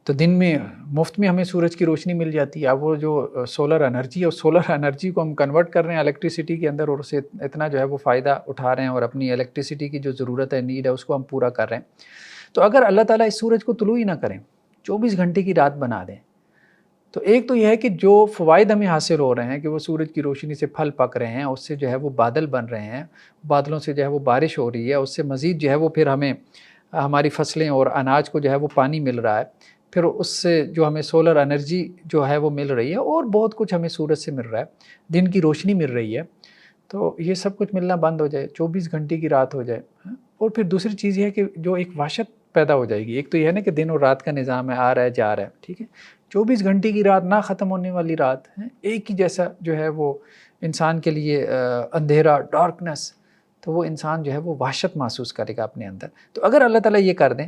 تو دن میں مفت میں ہمیں سورج کی روشنی مل جاتی ہے. اب وہ جو سولر انرجی ہے، اور سولر انرجی کو ہم کنورٹ کر رہے ہیں الیکٹریسٹی کے اندر، اور اسے اتنا جو ہے وہ فائدہ اٹھا رہے ہیں، اور اپنی الیکٹریسٹی کی جو ضرورت ہے، نیڈ ہے، اس کو ہم پورا کر رہے ہیں. تو اگر اللہ تعالیٰ اس سورج کو طلوع ہی نہ کریں، 24 گھنٹے کی رات بنا دیں، تو ایک تو یہ ہے کہ جو فوائد ہمیں حاصل ہو رہے ہیں کہ وہ سورج کی روشنی سے پھل پک رہے ہیں، اس سے جو ہے وہ بادل بن رہے ہیں، بادلوں سے جو ہے وہ بارش ہو رہی ہے، اس سے مزید جو ہے وہ پھر ہمیں ہماری فصلیں اور اناج کو جو ہے وہ پانی مل رہا ہے، پھر اس سے جو ہمیں سولر انرجی جو ہے وہ مل رہی ہے، اور بہت کچھ ہمیں سورج سے مل رہا ہے، دن کی روشنی مل رہی ہے. تو یہ سب کچھ ملنا بند ہو جائے، 24 گھنٹے کی رات ہو جائے. اور پھر دوسری چیز یہ ہے کہ جو ایک وحشت پیدا ہو جائے گی. ایک تو یہ ہے نا کہ دن اور رات کا نظام ہے, آ رہا ہے جا رہا ہے, ٹھیک ہے, 24 گھنٹے کی رات, نہ ختم ہونے والی رات ہے, ایک ہی جیسا جو ہے وہ انسان کے لیے اندھیرا, ڈارکنس, تو وہ انسان جو ہے وہ وحشت محسوس کرے گا اپنے اندر. تو اگر اللہ تعالیٰ یہ کر دیں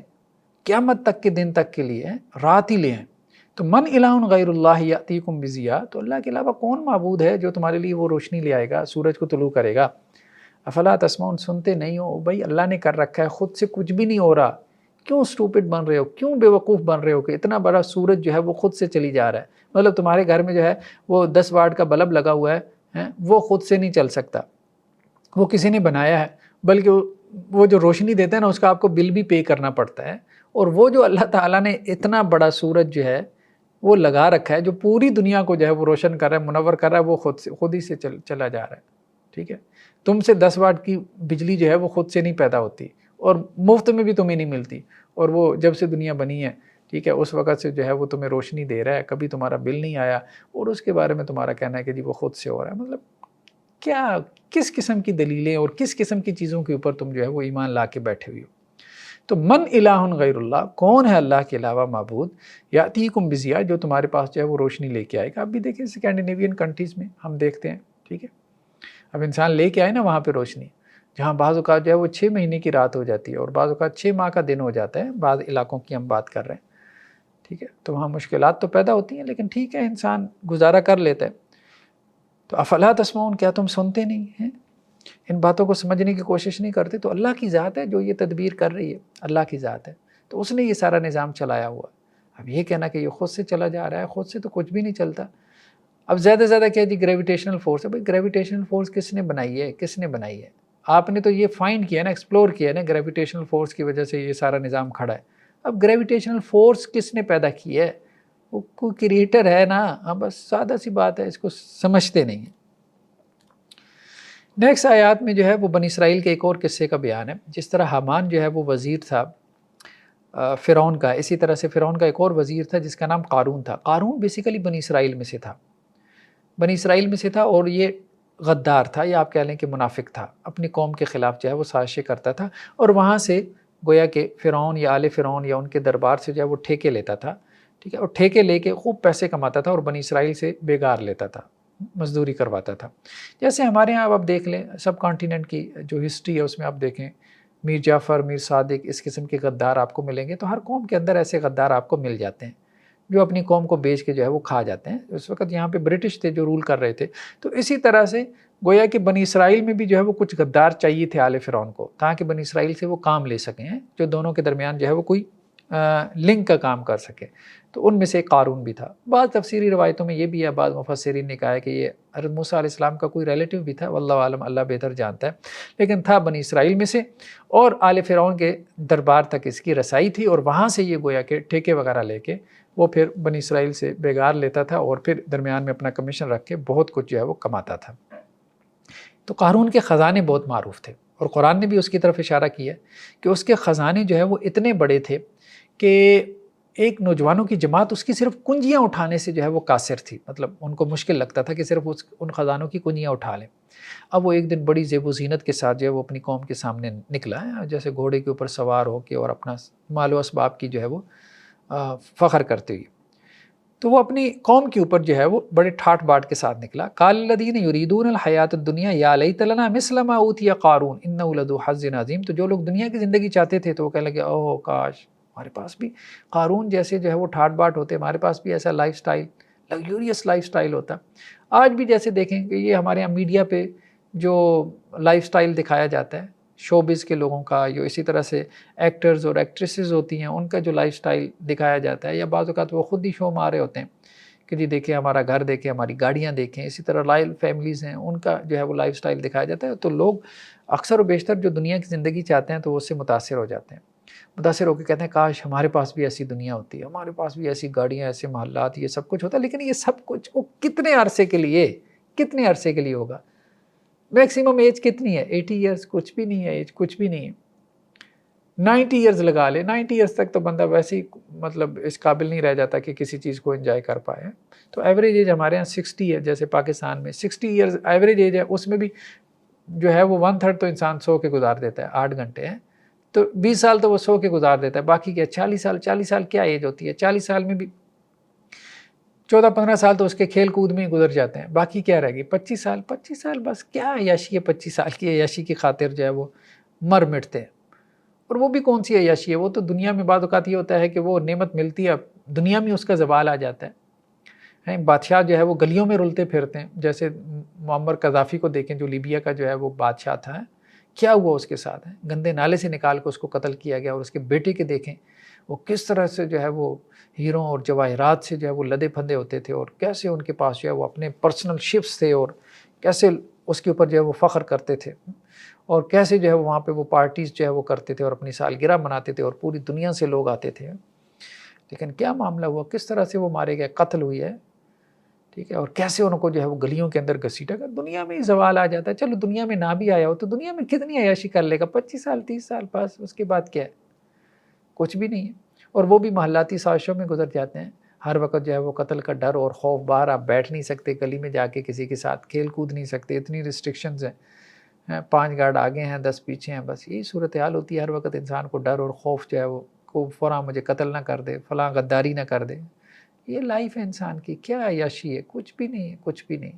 قیامت تک کے دن تک کے لیے رات ہی لے ہیں, تو من الہ غیر اللہ یاتیکم بضیاء, تو اللہ کے علاوہ کون معبود ہے جو تمہارے لیے وہ روشنی لے آئے گا, سورج کو طلوع کرے گا. افلا تسمعون, سنتے نہیں ہو بھائی, اللہ نے کر رکھا ہے, خود سے کچھ بھی نہیں ہو رہا, کیوں اسٹوپڈ بن رہے ہو, کیوں بے وقوف بن رہے ہو کہ اتنا بڑا سورج جو ہے وہ خود سے چلی جا رہا ہے. مطلب تمہارے گھر میں جو ہے وہ 10 واٹ کا بلب لگا ہوا ہے, وہ خود سے نہیں چل سکتا, وہ کسی نے بنایا ہے, بلکہ وہ جو روشنی دیتا ہے نا اس کا آپ کو بل بھی پے کرنا پڑتا ہے. اور وہ جو اللہ تعالیٰ نے اتنا بڑا سورج جو ہے وہ لگا رکھا ہے, جو پوری دنیا کو جو ہے وہ روشن کر رہا ہے, منور کر رہا ہے, وہ خود ہی سے چلا جا رہا ہے, ٹھیک ہے. تم سے 10 واٹ کی بجلی جو ہے وہ خود سے نہیں پیدا ہوتی, اور مفت میں بھی تمہیں نہیں ملتی, اور وہ جب سے دنیا بنی ہے, ٹھیک ہے, اس وقت سے جو ہے وہ تمہیں روشنی دے رہا ہے, کبھی تمہارا بل نہیں آیا, اور اس کے بارے میں تمہارا کہنا ہے کہ جی وہ خود سے ہو رہا ہے. مطلب کیا, کس قسم کی دلیلیں اور کس قسم کی چیزوں کے اوپر تم جو ہے وہ ایمان لا کے بیٹھے ہوئے ہو. تو من الہ غیر اللہ, کون ہے اللہ کے علاوہ معبود, یاتیکم بضیاء, جو تمہارے پاس جو ہے وہ روشنی لے کے آئے گا. اب بھی دیکھیں اسکینڈینیوین کنٹریز میں ہم دیکھتے ہیں, ٹھیک ہے, اب انسان لے کے آئے نا وہاں پہ روشنی, جہاں بعض اوقات جو ہے وہ 6 مہینے کی رات ہو جاتی ہے, اور بعض اوقات 6 ماہ کا دن ہو جاتا ہے, بعض علاقوں کی ہم بات کر رہے ہیں, ٹھیک ہے. تو وہاں مشکلات تو پیدا ہوتی ہیں, لیکن ٹھیک ہے, انسان گزارا کر لیتا ہے. تو افلا تسمعون, کیا تم سنتے نہیں ہیں, ان باتوں کو سمجھنے کی کوشش نہیں کرتے. تو اللہ کی ذات ہے جو یہ تدبیر کر رہی ہے, اللہ کی ذات ہے, تو اس نے یہ سارا نظام چلایا ہوا. اب یہ کہنا کہ یہ خود سے چلا جا رہا ہے, خود سے تو کچھ بھی نہیں چلتا. اب زیادہ زیادہ کیا جی گریویٹیشنل فورس ہے. بھائی گریویٹیشنل فورس کس نے بنائی ہے, کس نے بنائی ہے؟ آپ نے تو یہ فائنڈ کیا نا, ایکسپلور کیا نا, گریویٹیشنل فورس کی وجہ سے یہ سارا نظام کھڑا ہے. اب گریویٹیشنل فورس کس نے پیدا کی ہے؟ وہ کوئی کریٹر ہے نا. ہاں بس سادہ سی بات ہے, اس کو سمجھتے نہیں ہیں. نیکسٹ آیات میں جو ہے وہ بنی اسرائیل کے ایک اور قصے کا بیان ہے. جس طرح حامان جو ہے وہ وزیر تھا فرعون کا, اسی طرح سے فرعون کا ایک اور وزیر تھا جس کا نام قارون تھا. قارون بیسیکلی بنی اسرائیل میں سے تھا, بنی اسرائیل میں سے تھا, اور یہ غدار تھا, یا آپ کہہ لیں کہ منافق تھا. اپنی قوم کے خلاف جو ہے وہ سازشیں کرتا تھا, اور وہاں سے گویا کہ فرعون یا آل فرعون یا ان کے دربار سے جو ہے وہ ٹھیکے لیتا تھا, ٹھیک ہے, اور ٹھیکے لے کے خوب پیسے کماتا تھا, اور بنی اسرائیل سے بیگار لیتا تھا, مزدوری کرواتا تھا. جیسے ہمارے ہاں آپ دیکھ لیں سب کانٹیننٹ کی جو ہسٹری ہے اس میں آپ دیکھیں, میر جعفر, میر صادق, اس قسم کے غدار آپ کو ملیں گے. تو ہر قوم کے اندر ایسے غدار آپ کو مل جاتے ہیں جو اپنی قوم کو بیچ کے جو ہے وہ کھا جاتے ہیں. اس وقت یہاں پہ برٹش تھے جو رول کر رہے تھے. تو اسی طرح سے گویا کہ بنی اسرائیل میں بھی جو ہے وہ کچھ غدار چاہیے تھے آل فرعون کو, تاکہ بنی اسرائیل سے وہ کام لے سکیں, جو دونوں کے درمیان جو ہے وہ کوئی لنک کا کام کر سکے. تو ان میں سے ایک قارون بھی تھا. بعض تفسیری روایتوں میں یہ بھی ہے, بعض مفسرین نے کہا ہے کہ یہ حضرت موسیٰ علیہ السلام کا کوئی ریلیٹیو بھی تھا, واللہ عالم, اللہ بہتر جانتا ہے, لیکن تھا بنی اسرائیل میں سے, اور آل فرعون کے دربار تک اس کی رسائی تھی, اور وہاں سے یہ گویا کہ ٹھیکے وغیرہ لے کے وہ پھر بنی اسرائیل سے بیگار لیتا تھا, اور پھر درمیان میں اپنا کمیشن رکھ کے بہت کچھ جو ہے وہ کماتا تھا. تو قارون کے خزانے بہت معروف تھے, اور قرآن نے بھی اس کی طرف اشارہ کیا کہ اس کے خزانے جو ہے وہ اتنے بڑے تھے کہ ایک نوجوانوں کی جماعت اس کی صرف کنجیاں اٹھانے سے جو ہے وہ قاصر تھی. مطلب ان کو مشکل لگتا تھا کہ صرف ان خزانوں کی کنجیاں اٹھا لیں. اب وہ ایک دن بڑی زیب و زینت کے ساتھ جو ہے وہ اپنی قوم کے سامنے نکلا ہے, جیسے گھوڑے کے اوپر سوار ہو کے اور اپنا مال و اسباب کی جو ہے وہ فخر کرتے ہوئے. تو وہ اپنی قوم کے اوپر جو ہے وہ بڑے ٹھاٹ باٹ کے ساتھ نکلا. قال الذین یریدون الحیات الدنیا یا لیت لنا مثل ما اوتی قارون انہ لذو حظ عظیم. تو جو لوگ دنیا کی زندگی چاہتے تھے تو وہ کہنے لگے, اوہ کاش ہمارے پاس بھی قارون جیسے جو ہے وہ ٹھاٹ باٹ ہوتے, ہمارے پاس بھی ایسا لائف سٹائل, لگزوریس لائف سٹائل ہوتا. آج بھی جیسے دیکھیں کہ یہ ہمارے یہاں میڈیا پہ جو لائف سٹائل دکھایا جاتا ہے شوبز کے لوگوں کا, جو اسی طرح سے ایکٹرز اور ایکٹریسز ہوتی ہیں ان کا جو لائف سٹائل دکھایا جاتا ہے, یا بعض اوقات وہ خود ہی شو مارے ہوتے ہیں کہ جی دیکھیں ہمارا گھر دیکھیں, ہماری گاڑیاں دیکھیں. اسی طرح رائل فیملیز ہیں, ان کا جو ہے وہ لائف سٹائل دکھایا جاتا ہے. تو لوگ اکثر و بیشتر جو دنیا کی زندگی چاہتے ہیں تو وہ اس سے متاثر ہو جاتے ہیں, متاثر ہو کے کہتے ہیں کاش ہمارے پاس بھی ایسی دنیا ہوتی ہے, ہمارے پاس بھی ایسی گاڑیاں, ایسے محلات, یہ سب کچھ ہوتا ہے. لیکن یہ سب کچھ وہ کتنے عرصے کے لیے ہوگا؟ میکسیمم ایج کتنی ہے؟ 80 ایئرز, کچھ بھی نہیں ہے ایج, کچھ بھی نہیں ہے. 90 ایئرز لگا لے, 90 ایئرز تک تو بندہ ویسے ہی مطلب اس قابل نہیں رہ جاتا کہ کسی چیز کو انجوائے کر پائے. تو ایوریج ایج ہمارے یہاں 60 ہے, جیسے پاکستان میں 60 ایئرز ایوریج ایج ہے. اس میں بھی جو ہے وہ 1/3 تو انسان سو کے گزار دیتا ہے, 8 گھنٹے ہیں. تو 20 سال تو وہ سو کے گزار دیتا ہے، باقی کیا 40 سال کیا ایج ہوتی ہے، 40 سال میں بھی 14-15 سال تو اس کے کھیل کود میں ہی گزر جاتے ہیں، باقی کیا رہ گئی 25 سال بس کیا عیاشی ہے، 25 سال کی عیاشی کی خاطر جو ہے وہ مر مٹتے ہیں۔ اور وہ بھی کون سی عیاشی ہے، وہ تو دنیا میں بعض اوقات یہ ہوتا ہے کہ وہ نعمت ملتی ہے، دنیا میں اس کا زوال آ جاتا ہے۔ بادشاہ جو ہے وہ گلیوں میں رلتے پھرتے ہیں، جیسے معمر قذافی کو دیکھیں جو لیبیا کا جو ہے وہ بادشاہ تھا، کیا ہوا اس کے ساتھ ہے، گندے نالے سے نکال کے اس کو قتل کیا گیا، اور اس کے بیٹے کے دیکھیں وہ کس طرح سے جو ہے وہ ہیروں اور جواہرات سے جو ہے وہ لدے پھندے ہوتے تھے، اور کیسے ان کے پاس جو ہے وہ اپنے پرسنل شپس تھے، اور کیسے اس کے اوپر جو ہے وہ فخر کرتے تھے، اور کیسے جو ہے وہاں پہ وہ پارٹیز جو ہے وہ کرتے تھے اور اپنی سالگرہ مناتے تھے، اور پوری دنیا سے لوگ آتے تھے۔ لیکن کیا معاملہ ہوا، کس طرح سے وہ مارے گئے، قتل ہوئی ہے، ٹھیک ہے، اور کیسے ان کو جو ہے وہ گلیوں کے اندر گھسیٹا گیا۔ دنیا میں ہی زوال آ جاتا ہے، چلو دنیا میں نہ بھی آیا ہو تو دنیا میں کتنی عیاشی کر لے گا، 25 سال 30 سال بس، اس کے بعد کیا ہے، کچھ بھی نہیں ہے۔ اور وہ بھی محلاتی سازشوں میں گزر جاتے ہیں، ہر وقت جو ہے وہ قتل کا ڈر اور خوف، باہر آپ بیٹھ نہیں سکتے، گلی میں جا کے کسی کے ساتھ کھیل کود نہیں سکتے، اتنی ریسٹرکشنز ہیں، 5 گارڈ آگے ہیں 10 پیچھے ہیں، بس یہی صورتحال ہوتی ہے، ہر وقت انسان کو ڈر اور خوف جو ہے وہ کو فلاں مجھے قتل نہ کر دے، فلاں غداری نہ کر دے۔ یہ لائف ہے انسان کی، کیا عیاشی ہے، کچھ بھی نہیں ہے، کچھ بھی نہیں۔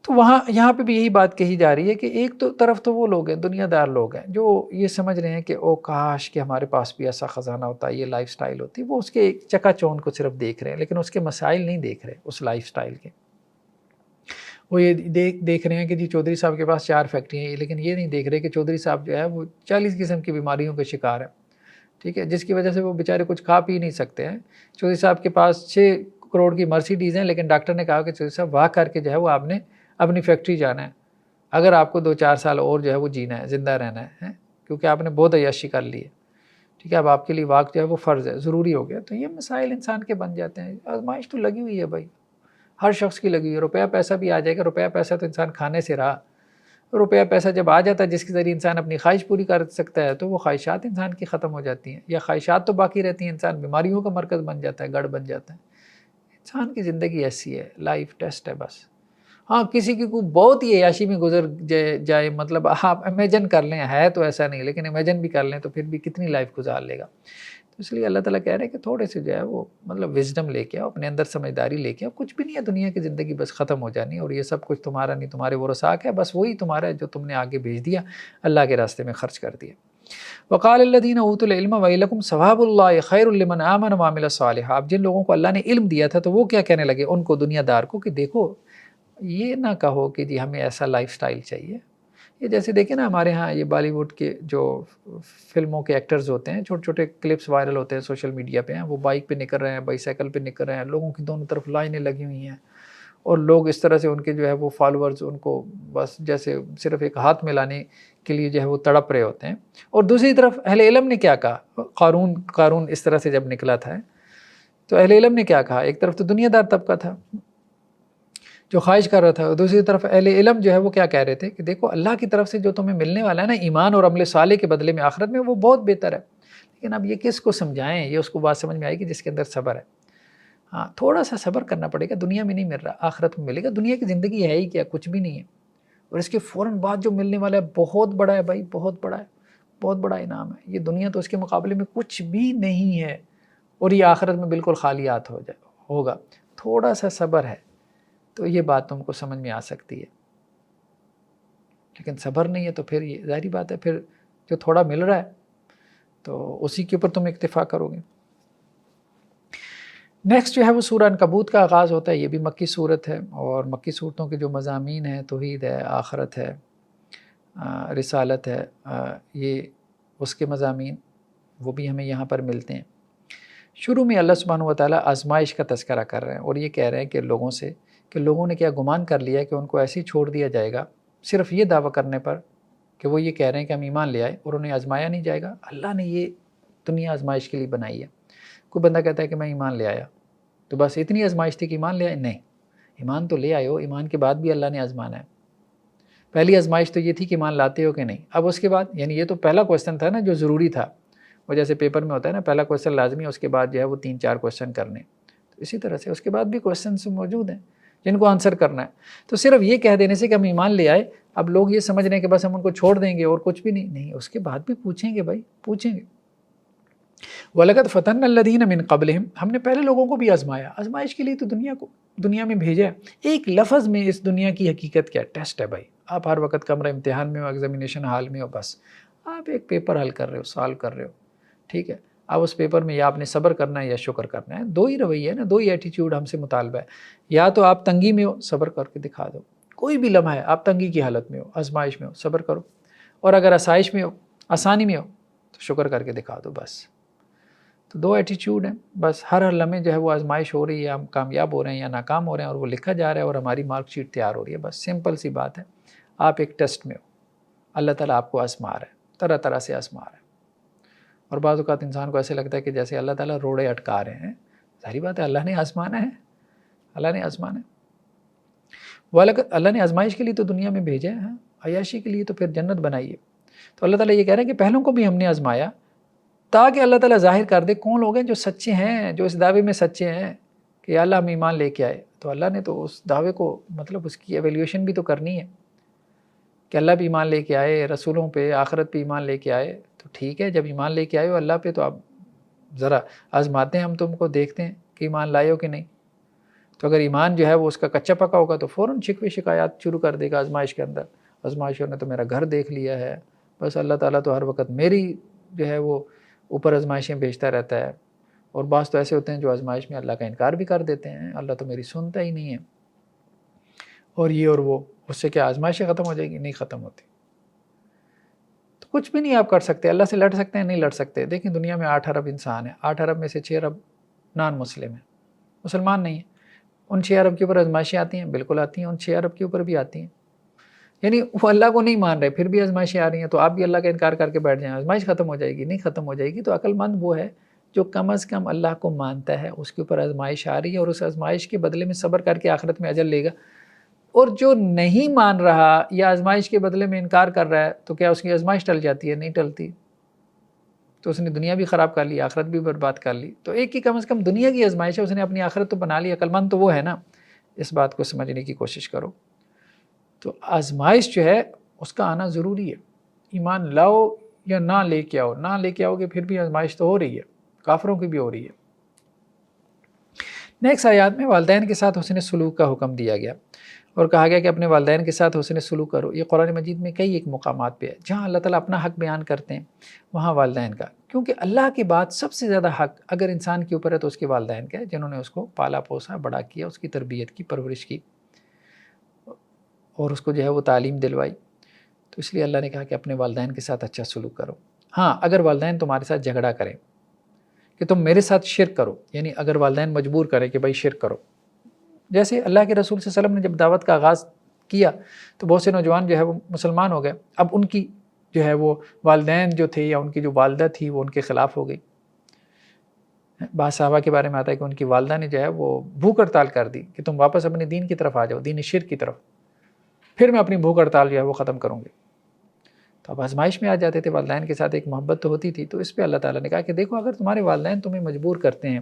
تو یہاں پہ بھی یہی بات کہی جا رہی ہے کہ ایک تو طرف تو وہ لوگ ہیں، دنیا دار لوگ ہیں، جو یہ سمجھ رہے ہیں کہ او کاش کہ ہمارے پاس بھی ایسا خزانہ ہوتا، یہ لائف سٹائل ہوتی، وہ اس کے چکا چون کو صرف دیکھ رہے ہیں، لیکن اس کے مسائل نہیں دیکھ رہے اس لائف سٹائل کے۔ وہ یہ دیکھ رہے ہیں کہ جی چودھری صاحب کے پاس 4 فیکٹریاں ہیں، لیکن یہ نہیں دیکھ رہے کہ چودھری صاحب جو ہے وہ 40 قسم کی بیماریوں کے شکار ہیں، ٹھیک ہے، جس کی وجہ سے وہ بیچارے کچھ کھا پی نہیں سکتے ہیں۔ چودھری صاحب کے پاس 6 کروڑ کی مرسیڈیز ہیں، لیکن ڈاکٹر نے کہا کہ چودھری صاحب واہ کر کے جو ہے وہ آپ نے اپنی فیکٹری جانا ہے، اگر آپ کو 2-4 سال اور جو ہے وہ جینا ہے، زندہ رہنا ہے، کیونکہ آپ نے بہت عیاشی کر لی ہے، ٹھیک ہے، اب آپ کے لیے واک جو ہے وہ فرض ہے، ضروری ہو گیا۔ تو یہ مسائل انسان کے بن جاتے ہیں۔ آزمائش تو لگی ہوئی ہے بھائی، ہر شخص کی لگی ہوئی ہے، روپیہ پیسہ بھی آ جائے گا، روپیہ پیسہ تو انسان کھانے سے رہا، روپیہ پیسہ جب آ جاتا ہے جس کے ذریعے انسان اپنی خواہش پوری کر سکتا ہے، تو وہ خواہشات انسان کی ختم ہو جاتی ہیں، یا خواہشات تو باقی رہتی ہیں، انسان بیماریوں کا مرکز بن جاتا ہے، گڑھ بن جاتا ہے۔ انسان کی زندگی ایسی ہے، لائف ٹیسٹ ہے بس۔ ہاں کسی کی کوئی بہت ہی عیاشی میں گزر جائے، مطلب آپ امیجن کر لیں، ہے تو ایسا نہیں، لیکن امیجن بھی کر لیں تو پھر بھی کتنی لائف گزار لے گا۔ تو اس لیے اللہ تعالیٰ کہہ رہے ہیں کہ تھوڑے سے جو ہے وہ مطلب وزڈم لے کے آؤ، اپنے اندر سمجھداری لے کے آؤ، کچھ بھی نہیں ہے دنیا کی زندگی، بس ختم ہو جانی، اور یہ سب کچھ تمہارا نہیں، تمہارے ورثاء ہے، بس وہی تمہارا ہے جو تم نے آگے بھیج دیا، اللہ کے راستے میں خرچ کر دیا۔ وقال الذین اوتوا العلم ویلکم ثواب اللہ خیر لمن آمن وعمل صالحا۔ اب جن لوگوں کو اللہ نے علم دیا تھا تو وہ کیا کہنے لگے ان کو، دنیا دار کو، کہ دیکھو یہ نہ کہو کہ جی ہمیں ایسا لائف سٹائل چاہیے۔ یہ جیسے دیکھیں نا ہمارے ہاں یہ بالی ووڈ کے جو فلموں کے ایکٹرز ہوتے ہیں، چھوٹے چھوٹے کلپس وائرل ہوتے ہیں سوشل میڈیا پہ ہیں، وہ بائک پہ نکل رہے ہیں، بائی سائیکل پہ نکل رہے ہیں، لوگوں کی دونوں طرف لائنیں لگی ہوئی ہیں، اور لوگ اس طرح سے ان کے جو ہے وہ فالورز ان کو بس جیسے صرف ایک ہاتھ میں لانے کے لیے جو ہے وہ تڑپ رہے ہوتے ہیں۔ اور دوسری طرف اہل علم نے کیا کہا، قارون اس طرح سے جب نکلا تھا تو اہل علم نے کیا کہا، ایک طرف تو دنیا دار طبقہ تھا جو خواہش کر رہا تھا، اور دوسری طرف اہل علم جو ہے وہ کیا کہہ رہے تھے کہ دیکھو اللہ کی طرف سے جو تمہیں ملنے والا ہے نا، ایمان اور عمل صالح کے بدلے میں آخرت میں، وہ بہت بہتر ہے۔ لیکن اب یہ کس کو سمجھائیں، یہ اس کو بات سمجھ میں آئے گی جس کے اندر صبر ہے۔ ہاں تھوڑا سا صبر کرنا پڑے گا، دنیا میں نہیں مل رہا، آخرت میں ملے گا۔ دنیا کی زندگی ہے ہی کیا، کچھ بھی نہیں ہے، اور اس کے فوراً بعد جو ملنے والا ہے بہت بڑا ہے بھائی، بہت بڑا ہے، بہت بڑا انعام ہے۔ یہ دنیا تو اس کے مقابلے میں کچھ بھی نہیں ہے، اور یہ آخرت میں بالکل خالیات ہوگا۔ تھوڑا سا صبر ہے تو یہ بات تم کو سمجھ میں آ سکتی ہے، لیکن صبر نہیں ہے تو پھر یہ ظاہری بات ہے، پھر جو تھوڑا مل رہا ہے تو اسی کے اوپر تم اکتفا کرو گے۔ نیکسٹ جو ہے وہ سورہ عنکبوت کا آغاز ہوتا ہے، یہ بھی مکی صورت ہے، اور مکی صورتوں کے جو مضامین ہیں توحید ہے، آخرت ہے، رسالت ہے، یہ اس کے مضامین وہ بھی ہمیں یہاں پر ملتے ہیں۔ شروع میں اللہ سبحانہ و تعالیٰ آزمائش کا تذکرہ کر رہے ہیں، اور یہ کہہ رہے ہیں کہ لوگوں سے کہ لوگوں نے کیا گمان کر لیا کہ ان کو ایسے ہی چھوڑ دیا جائے گا صرف یہ دعویٰ کرنے پر کہ وہ یہ کہہ رہے ہیں کہ ہم ایمان لے آئے اور انہیں آزمایا نہیں جائے گا۔ اللہ نے یہ دنیا آزمائش کے لیے بنائی ہے۔ کوئی بندہ کہتا ہے کہ میں ایمان لے آیا تو بس اتنی آزمائش تھی کہ ایمان لے آئے، نہیں، ایمان تو لے آئے ہو، ایمان کے بعد بھی اللہ نے آزمانا ہے۔ پہلی آزمائش تو یہ تھی کہ ایمان لاتے ہو کہ نہیں، اب اس کے بعد یعنی یہ تو پہلا کویسچن تھا نا جو ضروری تھا، وہ جیسے پیپر میں ہوتا ہے نا پہلا کویسچن لازمی ہے، اس کے بعد جو ہے وہ 3-4 کویسچن کرنے، تو اسی طرح سے اس کے بعد بھی کویسچنس موجود ہیں۔ جن کو آنسر کرنا ہے. تو صرف یہ کہہ دینے سے کہ ہم ایمان لے آئے، اب لوگ یہ سمجھ رہے ہیں کہ بس ہم ان کو چھوڑ دیں گے اور کچھ بھی نہیں، اس کے بعد بھی پوچھیں گے بھائی، پوچھیں گے. وَلَقَدْ فَتَنَّا الَّذِينَ مِن قَبْلِهِمْ، ہم نے پہلے لوگوں کو بھی آزمایا. آزمائش کے لیے تو دنیا میں بھیجا ہے. ایک لفظ میں اس دنیا کی حقیقت کیا ہے؟ ٹیسٹ ہے بھائی. آپ ہر وقت کمرہ امتحان میں ہو، ایگزامینیشن ہال میں ہو، بس آپ ایک پیپر حل کر رہے ہو، سالو کر رہے ہو، ٹھیک ہے. اب اس پیپر میں یا آپ نے صبر کرنا ہے یا شکر کرنا ہے. دو ہی رویہ ہے نا، دو ہی ایٹیٹیوڈ ہم سے مطالبہ ہے. یا تو آپ تنگی میں ہو، صبر کر کے دکھا دو. کوئی بھی لمحہ ہے آپ تنگی کی حالت میں ہو، آزمائش میں ہو، صبر کرو. اور اگر آسائش میں ہو، آسانی میں ہو، تو شکر کر کے دکھا دو بس. تو دو ایٹیٹیوڈ ہیں بس. ہر لمحے جو ہے وہ آزمائش ہو رہی ہے، ہم کامیاب ہو رہے ہیں یا ناکام ہو رہے ہیں، اور وہ لکھا جا رہا ہے اور ہماری مارک شیٹ تیار ہو رہی ہے. بس سمپل سی بات ہے. آپ ایک ٹیسٹ میں ہو، اللہ تعالیٰ آپ کو آزما رہا ہے، طرح طرح سے آزما رہا ہے. اور بعض اوقات انسان کو ایسے لگتا ہے کہ جیسے اللہ تعالیٰ روڑے اٹکا رہے ہیں. ظاہری بات ہے، اللہ نے آزمانا ہے، اللہ نے آزمانا ہے. اللہ نے آزمائش کے لیے تو دنیا میں بھیجا ہے، عیاشی کے لیے تو پھر جنت بنائی ہے. تو اللہ تعالیٰ یہ کہہ رہے ہیں کہ پہلوں کو بھی ہم نے آزمایا تاکہ اللہ تعالیٰ ظاہر کر دے کون لوگ ہیں جو سچے ہیں، جو اس دعوے میں سچے ہیں کہ یا اللہ ہم ایمان لے کے آئے. تو اللہ نے تو اس دعوے کو مطلب اس کی ایویلیوشن بھی تو کرنی ہے کہ اللہ بھی ایمان لے کے آئے، رسولوں پہ، آخرت پہ ایمان لے کے آئے. تو ٹھیک ہے، جب ایمان لے کے آئے ہو اللہ پہ تو آپ ذرا آزماتے ہیں، ہم تم کو دیکھتے ہیں کہ ایمان لائے ہو کہ نہیں. تو اگر ایمان جو ہے وہ اس کا کچا پکا ہوگا تو فوراً شکوے شکایات شروع کر دے گا آزمائش کے اندر. آزمائشوں نے تو میرا گھر دیکھ لیا ہے، بس اللہ تعالیٰ تو ہر وقت میری جو ہے وہ اوپر آزمائشیں بھیجتا رہتا ہے. اور بعض تو ایسے ہوتے ہیں جو آزمائش میں اللہ کا انکار بھی کر دیتے ہیں، اللہ تو میری سنتا ہی نہیں ہے، اور یہ اور وہ. اس سے کیا آزمائشیں ختم ہو جائیں گی؟ نہیں ختم ہوتی. تو کچھ بھی نہیں آپ کر سکتے. اللہ سے لڑ سکتے ہیں؟ نہیں لڑ سکتے. دیکھیں دنیا میں 8 ارب انسان ہیں، 8 ارب میں سے 6 ارب نان مسلم ہیں، مسلمان نہیں ہیں. ان 6 ارب کے اوپر آزمائشیں آتی ہیں، بالکل آتی ہیں. ان 6 ارب کے اوپر بھی آتی ہیں. یعنی وہ اللہ کو نہیں مان رہے پھر بھی آزمائشیں آ رہی ہیں. تو آپ بھی اللہ کا انکار کر کے بیٹھ جائیں آزمائش ختم ہو جائے گی؟ نہیں ختم ہو جائے گی. تو عقل مند وہ ہے جو کم از کم اللہ کو مانتا ہے، اس کے اوپر آزمائش آ رہی ہے اور اس آزمائش کے بدلے میں صبر کر کے آخرت میں اجر لے گا. اور جو نہیں مان رہا یا آزمائش کے بدلے میں انکار کر رہا ہے تو کیا اس کی آزمائش ٹل جاتی ہے؟ نہیں ٹلتی. تو اس نے دنیا بھی خراب کر لی، آخرت بھی برباد کر لی. تو ایک کی کم از کم دنیا کی آزمائش ہے، اس نے اپنی آخرت تو بنا لی. عقل مند تو وہ ہے نا. اس بات کو سمجھنے کی کوشش کرو. تو آزمائش جو ہے اس کا آنا ضروری ہے. ایمان لاؤ یا نہ لے کے آؤ، نہ لے کے آؤ گے پھر بھی آزمائش تو ہو رہی ہے، کافروں کی بھی ہو رہی ہے. نیکسٹ آیات میں والدین کے ساتھ حسن سلوک کا حکم دیا گیا اور کہا گیا کہ اپنے والدین کے ساتھ حسن سلوک کرو. یہ قرآن مجید میں کئی ایک مقامات پہ ہے جہاں اللہ تعالیٰ اپنا حق بیان کرتے ہیں، وہاں والدین کا. کیونکہ اللہ کے بعد سب سے زیادہ حق اگر انسان کے اوپر ہے تو اس کے والدین کا ہے، جنہوں نے اس کو پالا پوسا، بڑا کیا، اس کی تربیت کی، پرورش کی اور اس کو جو ہے وہ تعلیم دلوائی. تو اس لیے اللہ نے کہا کہ اپنے والدین کے ساتھ اچھا سلوک کرو. ہاں اگر والدین تمہارے ساتھ جھگڑا کریں کہ تم میرے ساتھ شرک کرو، یعنی اگر والدین مجبور کریں کہ بھائی شرک کرو. جیسے اللہ کے رسول صلی اللہ علیہ وسلم نے جب دعوت کا آغاز کیا تو بہت سے نوجوان جو ہے وہ مسلمان ہو گئے. اب ان کی جو ہے وہ والدین جو تھے یا ان کی جو والدہ تھی وہ ان کے خلاف ہو گئی. بعض صحابہ کے بارے میں آتا ہے کہ ان کی والدہ نے جو ہے وہ بھوک ہڑتال کر دی کہ تم واپس اپنے دین کی طرف آ جاؤ، دین شرک کی طرف، پھر میں اپنی بھوک ہڑتال جو ہے وہ ختم کروں گی. تو اب آزمائش میں آ جاتے تھے. والدین کے ساتھ ایک محبت تو ہوتی تھی. تو اس پہ اللہ تعالیٰ نے کہا کہ دیکھو اگر تمہارے والدین تمہیں مجبور کرتے ہیں،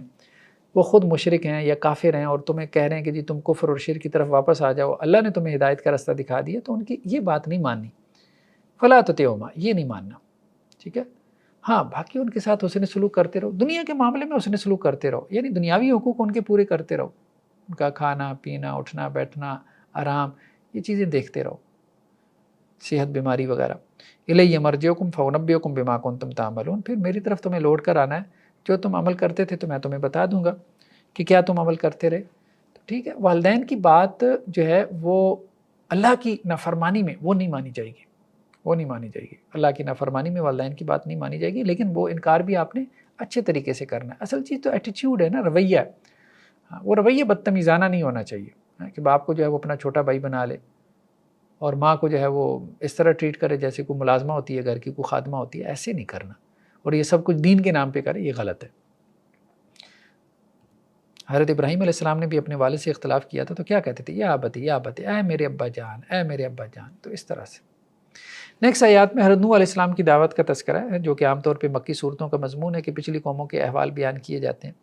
وہ خود مشرک ہیں یا کافر ہیں اور تمہیں کہہ رہے ہیں کہ جی تم کفر اور شرک کی طرف واپس آ جاؤ، اللہ نے تمہیں ہدایت کا راستہ دکھا دیا، تو ان کی یہ بات نہیں ماننی. فلا تطیعہما، یہ نہیں ماننا، ٹھیک ہے. ہاں باقی ان کے ساتھ حسن سلوک کرتے رہو، دنیا کے معاملے میں حسن سلوک کرتے رہو، یعنی دنیاوی حقوق ان کے پورے کرتے رہو. ان کا کھانا پینا، اٹھنا بیٹھنا، آرام، یہ چیزیں دیکھتے رہو، صحت بیماری وغیرہ. الیہ مرجعکم فانبئکم بما کنتم تعملون، پھر میری طرف تمہیں لوٹ کر آنا ہے. جو تم عمل کرتے تھے تو میں تمہیں بتا دوں گا کہ کیا تم عمل کرتے رہے. تو ٹھیک ہے، والدین کی بات جو ہے وہ اللہ کی نافرمانی میں وہ نہیں مانی جائے گی، وہ نہیں مانی جائے گی. اللہ کی نافرمانی میں والدین کی بات نہیں مانی جائے گی، لیکن وہ انکار بھی آپ نے اچھے طریقے سے کرنا ہے. اصل چیز تو ایٹیٹیوڈ ہے نا، رویہ ہے. وہ رویہ بدتمیزانہ نہیں ہونا چاہیے کہ باپ کو جو ہے وہ اپنا چھوٹا بھائی بنا لے اور ماں کو جو ہے وہ اس طرح ٹریٹ کرے جیسے کوئی ملازمہ ہوتی ہے، گھر کی کوئی خادمہ ہوتی ہے. ایسے نہیں کرنا، اور یہ سب کچھ دین کے نام پہ کرے، یہ غلط ہے. حضرت ابراہیم علیہ السلام نے بھی اپنے والد سے اختلاف کیا تھا تو کیا کہتے تھے؟ یا ابتی یا ابتی، اے میرے ابا جان، اے میرے ابا جان. تو اس طرح سے نیکسٹ آیات میں حضرت نوح علیہ السلام کی دعوت کا تذکرہ ہے، جو کہ عام طور پہ مکی صورتوں کا مضمون ہے کہ پچھلی قوموں کے احوال بیان کیے جاتے ہیں.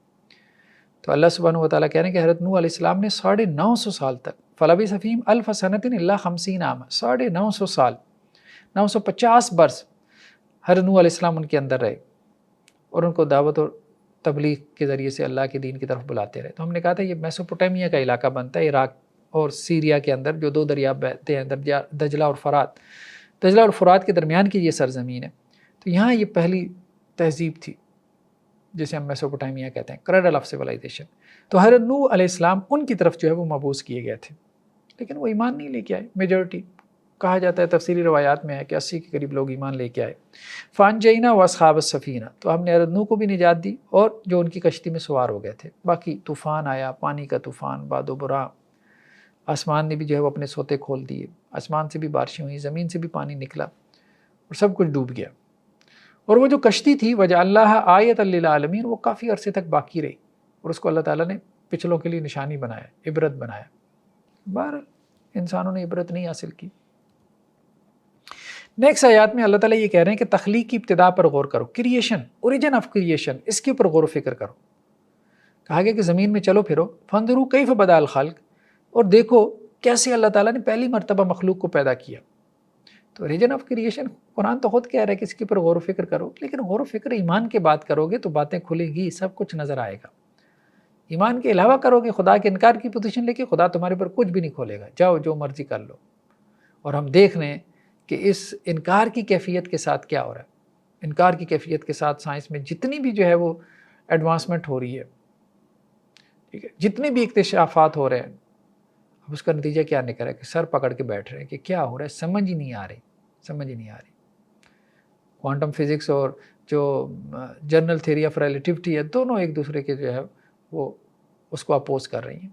تو اللہ سبحانہ و تعالیٰ کہہ رہے ہیں کہ حضرت نوح علیہ السلام نے 950 سال تک فلبث فیہم الف سنۃ الا 50 عاما 950 سال 950 برس حضرت نوح علیہ السلام ان کے اندر رہے اور ان کو دعوت اور تبلیغ کے ذریعے سے اللہ کے دین کی طرف بلاتے رہے. تو ہم نے کہا تھا یہ میسوپوٹیمیا کا علاقہ بنتا ہے عراق اور سیریا کے اندر جو 2 دریا بہتے ہیں دجلہ اور فرات. دجلہ اور فرات کے درمیان کی یہ سرزمین ہے. تو یہاں یہ پہلی تہذیب تھی جسے ہم میسوپوٹیمیا کہتے ہیں, کریڈل آف سویلائزیشن. تو حضرت نوح علیہ السلام ان کی طرف جو ہے وہ مبعوث کیے گئے تھے, لیکن وہ ایمان نہیں لے کے آئے. میجورٹی کہا جاتا ہے, تفصیلی روایات میں ہے کہ 80 کے قریب لوگ ایمان لے کے آئے. فانجینا واصحاب السفینہ, تو ہم نے حضرت نوح کو بھی نجات دی اور جو ان کی کشتی میں سوار ہو گئے تھے. باقی طوفان آیا, پانی کا طوفان, باد و برا, آسمان نے بھی جو ہے وہ اپنے سوتے کھول دیے, آسمان سے بھی بارشیں ہوئیں, زمین سے بھی پانی نکلا اور سب کچھ ڈوب گیا. اور وہ جو کشتی تھی وجعلناها آیۃ للعالمین, وہ کافی عرصے تک باقی رہی اور اس کو اللہ تعالیٰ نے پچھلوں کے لیے نشانی بنایا, عبرت بنایا. بہرحال انسانوں نے عبرت نہیں حاصل کی. نیکسٹ آیات میں اللہ تعالیٰ یہ کہہ رہے ہیں کہ تخلیق کی ابتدا پر غور کرو, کریشن, اوریجن آف کریشن, اس کے اوپر غور و فکر کرو. کہا گیا کہ زمین میں چلو پھرو, فانظروا کیف بدأ الخلق, اور دیکھو کیسے اللہ تعالیٰ نے پہلی مرتبہ مخلوق کو پیدا کیا. تو اوریجن آف کریشن قرآن تو خود کہہ رہا ہے کہ اس کے اوپر غور و فکر کرو, لیکن غور و فکر ایمان کے بات کرو گے تو باتیں کھلیں گی, سب کچھ نظر آئے گا. ایمان کے علاوہ کرو گے, خدا کے انکار کی پوزیشن لے کے, خدا تمہارے پر کچھ بھی نہیں کھولے گا, جاؤ جو مرضی کر لو. اور ہم دیکھ رہے ہیں کہ اس انکار کی کیفیت کے ساتھ کیا ہو رہا ہے. انکار کی کیفیت کے ساتھ سائنس میں جتنی بھی جو ہے وہ ایڈوانسمنٹ ہو رہی ہے, ٹھیک ہے, جتنے بھی اکتشافات ہو رہے ہیں, اب اس کا نتیجہ کیا نکل رہا ہے کہ سر پکڑ کے بیٹھ رہے ہیں کہ کیا ہو رہا ہے, سمجھ ہی نہیں آ رہی, سمجھ ہی نہیں آ رہی. کوانٹم فزکس اور جو جنرل تھیوری آف ریلیٹیوٹی ہے, دونوں ایک دوسرے کے جو ہے وہ اس کو اپوز کر رہی ہیں.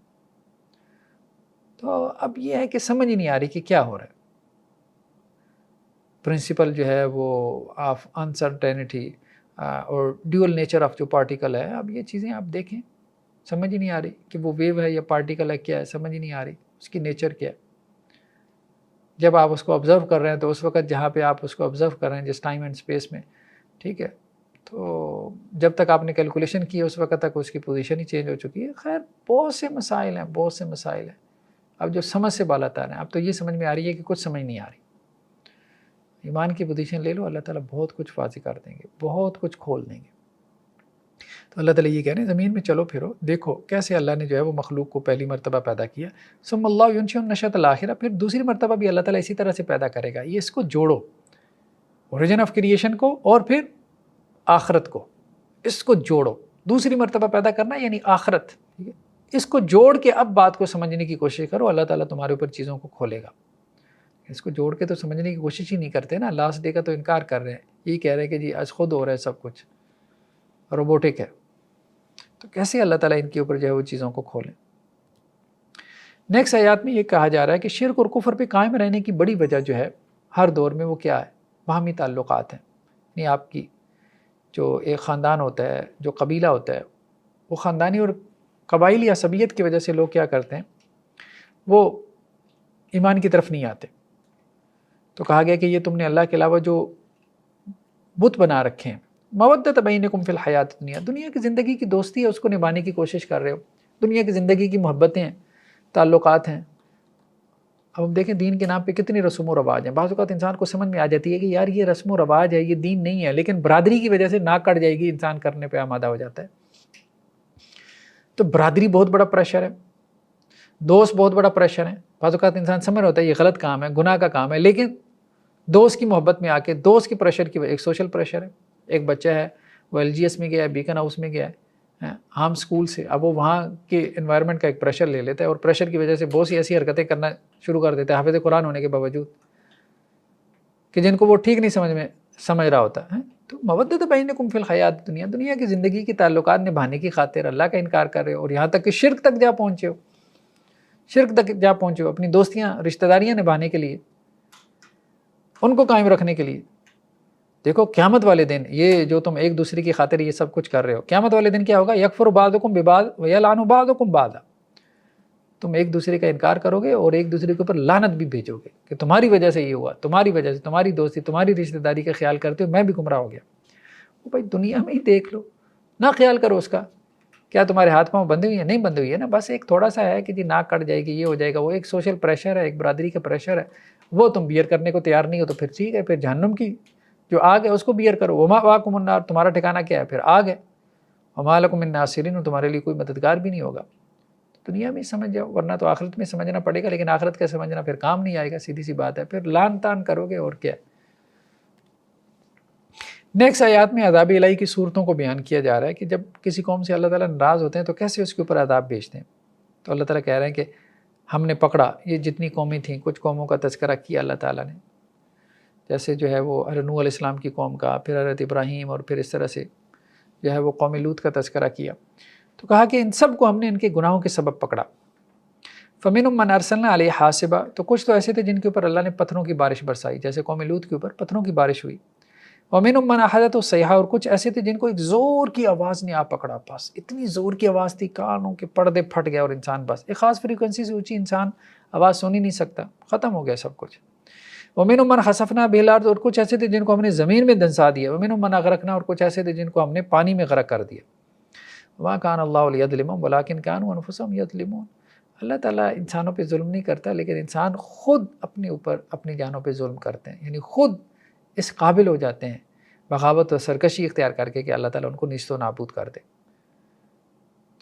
تو اب یہ ہے کہ سمجھ ہی نہیں آ رہی کہ کیا ہو رہا ہے. پرنسپل جو ہے وہ آف انسرٹینٹی اور ڈیول نیچر آف جو پارٹیکل ہے, اب یہ چیزیں آپ دیکھیں, سمجھ ہی نہیں آ رہی کہ وہ ویو ہے یا پارٹیکل ہے, کیا ہے, سمجھ ہی نہیں آ رہی, اس کی نیچر کیا ہے. جب آپ اس کو آبزرو کر رہے ہیں تو اس وقت جہاں پہ آپ اس کو آبزرو کر رہے ہیں جس ٹائم اینڈ اسپیس میں, ٹھیک ہے, تو جب تک آپ نے کیلکولیشن کی اس وقت تک اس کی پوزیشن ہی چینج ہو چکی ہے. خیر بہت سے مسائل ہیں, بہت سے مسائل ہیں. اب جو سمجھ سے بالا تر ہیں, اب تو یہ سمجھ میں آ رہی ہے کہ کچھ سمجھ نہیں آ رہی. ایمان کی پوزیشن لے لو, اللہ تعالیٰ بہت کچھ واضح کر دیں گے, بہت کچھ کھول دیں گے. تو اللہ تعالیٰ یہ کہہ رہے ہیں زمین میں چلو پھرو, دیکھو کیسے اللہ نے جو ہے وہ مخلوق کو پہلی مرتبہ پیدا کیا. ثم اللہ ینشئ النشأۃ الآخرہ, پھر دوسری مرتبہ بھی اللہ تعالیٰ اسی طرح سے پیدا کرے گا. یہ اس کو جوڑو, اوریجن آف کریشن کو اور پھر آخرت کو, اس کو جوڑو. دوسری مرتبہ پیدا کرنا یعنی آخرت, ٹھیک ہے, اس کو جوڑ کے اب بات کو سمجھنے کی کوشش کرو, اللہ تعالیٰ تمہارے اوپر چیزوں کو کھولے گا. اس کو جوڑ کے تو سمجھنے کی کوشش ہی نہیں کرتے نا, لاسٹ ڈے کا تو انکار کر رہے ہیں, یہ کہہ رہے ہیں کہ جی آج خود ہو رہا ہے سب کچھ, روبوٹک ہے. تو کیسے اللہ تعالیٰ ان کے اوپر جو ہے وہ چیزوں کو کھولیں. نیکسٹ آیات میں یہ کہا جا رہا ہے کہ شرک اور کفر پہ قائم رہنے کی بڑی وجہ جو ہے ہر دور میں وہ کیا ہے, باہمی تعلقات ہیں. یعنی آپ کی جو ایک خاندان ہوتا ہے, جو قبیلہ ہوتا ہے, وہ خاندانی اور قبائلی عصبیت کی وجہ سے لوگ کیا کرتے ہیں, وہ ایمان کی طرف نہیں آتے. تو کہا گیا کہ یہ تم نے اللہ کے علاوہ جو بت بنا رکھے ہیں, مودت بینکم فی الحیات دنیا, دنیا کی زندگی کی دوستی ہے اس کو نبھانے کی کوشش کر رہے ہو, دنیا کی زندگی کی محبتیں ہیں, تعلقات ہیں. اب ہم دیکھیں دین کے نام پہ کتنی رسم و رواج ہیں. بعض اوقات انسان کو سمجھ میں آ جاتی ہے کہ یار یہ رسم و رواج ہے, یہ دین نہیں ہے, لیکن برادری کی وجہ سے ناک کٹ جائے گی, انسان کرنے پہ آمادہ ہو جاتا ہے. تو برادری بہت بڑا پریشر ہے, دوست بہت بڑا پریشر ہے. بعض اوقات انسان سمجھ رہا ہوتا ہے یہ غلط کام ہے, گناہ کا کام ہے, لیکن دوست کی محبت میں آ کے, دوست کی پریشر کی وجہ, ایک سوشل پریشر ہے. ایک بچہ ہے وہ LGS میں گیا ہے, بیکن ہاؤس میں گیا ہے, عام اسکول سے, اب وہ وہاں کے انوائرمنٹ کا ایک پریشر لے لیتا ہے, اور پریشر کی وجہ سے بہت سی ایسی حرکتیں کرنا شروع کر دیتا ہے حافظ قرآن ہونے کے باوجود, کہ جن کو وہ ٹھیک نہیں سمجھ رہا ہوتا ہے. تو مودت بینکم فی الحیات دنیا, دنیا کی زندگی کی تعلقات نبھانے کی خاطر اللہ کا انکار کر رہے ہو, اور یہاں تک کہ شرک تک جا پہنچے ہو, شرک تک جا پہنچے ہو اپنی دوستیاں رشتہ داریاں نبھانے کے لیے, ان کو قائم رکھنے کے لیے. دیکھو قیامت والے دن یہ جو تم ایک دوسرے کی خاطر یہ سب کچھ کر رہے ہو, قیامت والے دن کیا ہوگا, یکفر بعضکم ببعض ویلعن بعضکم بعضا, تم ایک دوسرے کا انکار کرو گے اور ایک دوسرے کے اوپر لعنت بھی بھیجو گے کہ تمہاری وجہ سے یہ ہوا, تمہاری وجہ سے, تمہاری دوستی, تمہاری رشتہ داری کا خیال کرتے ہو میں بھی گمراہ ہو گیا. وہ بھائی دنیا میں ہی دیکھ لو, نہ خیال کرو اس کا, کیا تمہارے ہاتھ پاؤں بندھی ہوئی ہیں؟ نہیں بندھی ہوئی ہے نا، بس ایک تھوڑا سا ہے کہ جی ناک کٹ جائے گی، یہ ہو جائے گا، وہ ایک سوشل پریشر ہے، ایک برادری کا پریشر ہے، وہ تم بیئر کرنے کو تیار نہیں ہو تو پھر ٹھیک ہے، پھر جہنم کی جو آگ ہے اس کو بیئر کرو، وما واکم النار، تمہارا ٹھکانہ کیا ہے؟ پھر آگ ہے، وما لکم من ناصرین، اور تمہارے لیے کوئی مددگار بھی نہیں ہوگا۔ دنیا میں سمجھ جاؤ، ورنہ تو آخرت میں سمجھنا پڑے گا، لیکن آخرت کا سمجھنا پھر کام نہیں آئے گا، سیدھی سی بات ہے، پھر لان تان کرو گے اور کیا۔ نیکسٹ آیات میں عذاب الہی کی صورتوں کو بیان کیا جا رہا ہے کہ جب کسی قوم سے اللہ تعالیٰ ناراض ہوتے ہیں تو کیسے اس کے اوپر عذاب بھیجتے ہیں۔ تو اللہ تعالیٰ کہہ رہے ہیں کہ ہم نے پکڑا، یہ جتنی قومیں تھیں کچھ قوموں کا تذکرہ کیا اللہ تعالیٰ نے، جیسے جو ہے وہ حضرت نوح علیہ السلام کی قوم کا، پھر حضرت ابراہیم، اور پھر اس طرح سے جو ہے وہ قوم لوط کا تذکرہ کیا، تو کہا کہ ان سب کو ہم نے ان کے گناہوں کے سبب پکڑا۔ فَمِنْهُمْ مَنْ أَرْسَلْنَا عَلَيْهِ حَاصِبًا، تو کچھ تو ایسے تھے جن کے اوپر اللہ نے پتھروں کی بارش برسائی، جیسے قوم لوط کے اوپر پتھروں کی بارش ہوئی۔ وَمِنْهُمْ مَنْ أَخَذَتْهُ الصَّيْحَةُ، اور کچھ ایسے تھے جن کو ایک زور کی آواز نے آ پکڑا، بس اتنی زور کی آواز تھی کانوں کے پردے پھٹ گئے، اور انسان بس ایک خاص فریکوینسی سے اونچی انسان آواز سن ہی نہیں سکتا، ختم ہو گیا سب کچھ۔ وَمِنْهُمْ مَنْ خَسَفْنَا بِهِ الْأَرْضَ، اور کچھ ایسے تھے جن کو ہم نے زمین میں دنسا دیا۔ وَمِنْهُمْ مَنْ أَغْرَقْنَا، اور کچھ ایسے تھے جن کو ہم نے پانی میں غرق کر دیا۔ وَمَا كَانَ اللَّهُ لِيَظْلِمَهُمْ وَلَٰكِنْ كَانُوا أَنفُسَهُمْ يَظْلِمُونَ، اللہ تعالیٰ انسانوں پہ ظلم نہیں کرتا، لیکن انسان خود اپنے اوپر اپنی جانوں پہ ظلم کرتے ہیں، یعنی خود اس قابل ہو جاتے ہیں بغاوت اور سرکشی اختیار کر کے کہ اللہ تعالیٰ ان کو نیست و نابود کر دے۔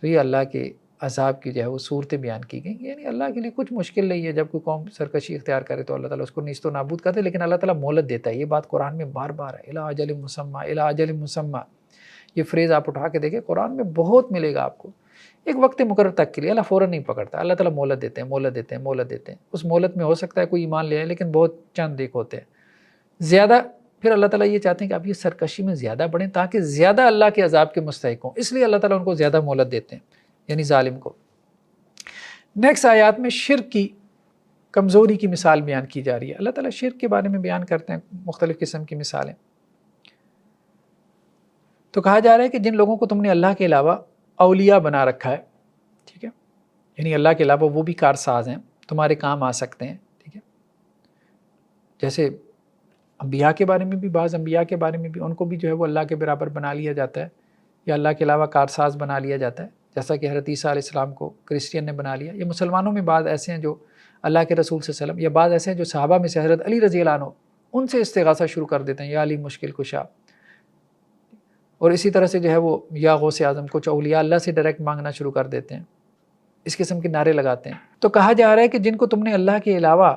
تو یہ اللہ کے عذاب کی جو ہے وہ صورتیں بیان کی گئیں، یعنی اللہ کے لیے کچھ مشکل نہیں ہے، جب کوئی قوم سرکشی اختیار کرے تو اللہ تعالیٰ اس کو نیست و نابود کر دے، لیکن اللہ تعالیٰ مہلت دیتا ہے۔ یہ بات قرآن میں بار بار ہے، الی اجل مسمى، الی اجل مسمى، یہ فریز آپ اٹھا کے دیکھیں، قرآن میں بہت ملے گا آپ کو، ایک وقت مقرر تک کے لیے۔ اللہ فوراً نہیں پکڑتا، اللہ تعالیٰ مہلت دیتے ہیں، مہلت دیتے ہیں، مہلت دیتے ہیں۔ اس مہلت میں ہو سکتا ہے کوئی ایمان لے آئے، لیکن بہت چند ایک ہوتے ہیں زیادہ، پھر اللہ تعالیٰ یہ چاہتے ہیں کہ آپ یہ سرکشی میں زیادہ بڑھیں تاکہ زیادہ اللہ کے عذاب کے مستحق ہوں، اس لیے اللہ تعالیٰ ان کو زیادہ مہلت دیتے ہیں، یعنی ظالم کو۔ نیکسٹ آیات میں شرک کی کمزوری کی مثال بیان کی جا رہی ہے۔ اللہ تعالیٰ شرک کے بارے میں بیان کرتے ہیں مختلف قسم کی مثالیں۔ تو کہا جا رہا ہے کہ جن لوگوں کو تم نے اللہ کے علاوہ اولیاء بنا رکھا ہے، ٹھیک ہے، یعنی اللہ کے علاوہ وہ بھی کارساز ہیں، تمہارے کام آ سکتے ہیں، ٹھیک ہے، جیسے انبیاء کے بارے میں بھی، بعض انبیاء کے بارے میں بھی ان کو بھی جو ہے وہ اللہ کے برابر بنا لیا جاتا ہے، یا اللہ کے علاوہ کارساز بنا لیا جاتا ہے، جیسا کہ حضرت عیسیٰ علیہ السلام کو کرسچین نے بنا لیا۔ یا مسلمانوں میں بعض ایسے ہیں جو اللہ کے رسول صلی اللہ علیہ وسلم، یا بعض ایسے ہیں جو صحابہ میں سے حضرت علی رضی اللہ عنہ، ان سے استغاثہ شروع کر دیتے ہیں، یا علی مشکل کشا، اور اسی طرح سے جو ہے وہ یا غوث اعظم، کچھ اولیاء اللہ سے ڈائریکٹ مانگنا شروع کر دیتے ہیں، اس قسم کے نعرے لگاتے ہیں۔ تو کہا جا رہا ہے کہ جن کو تم نے اللہ کے علاوہ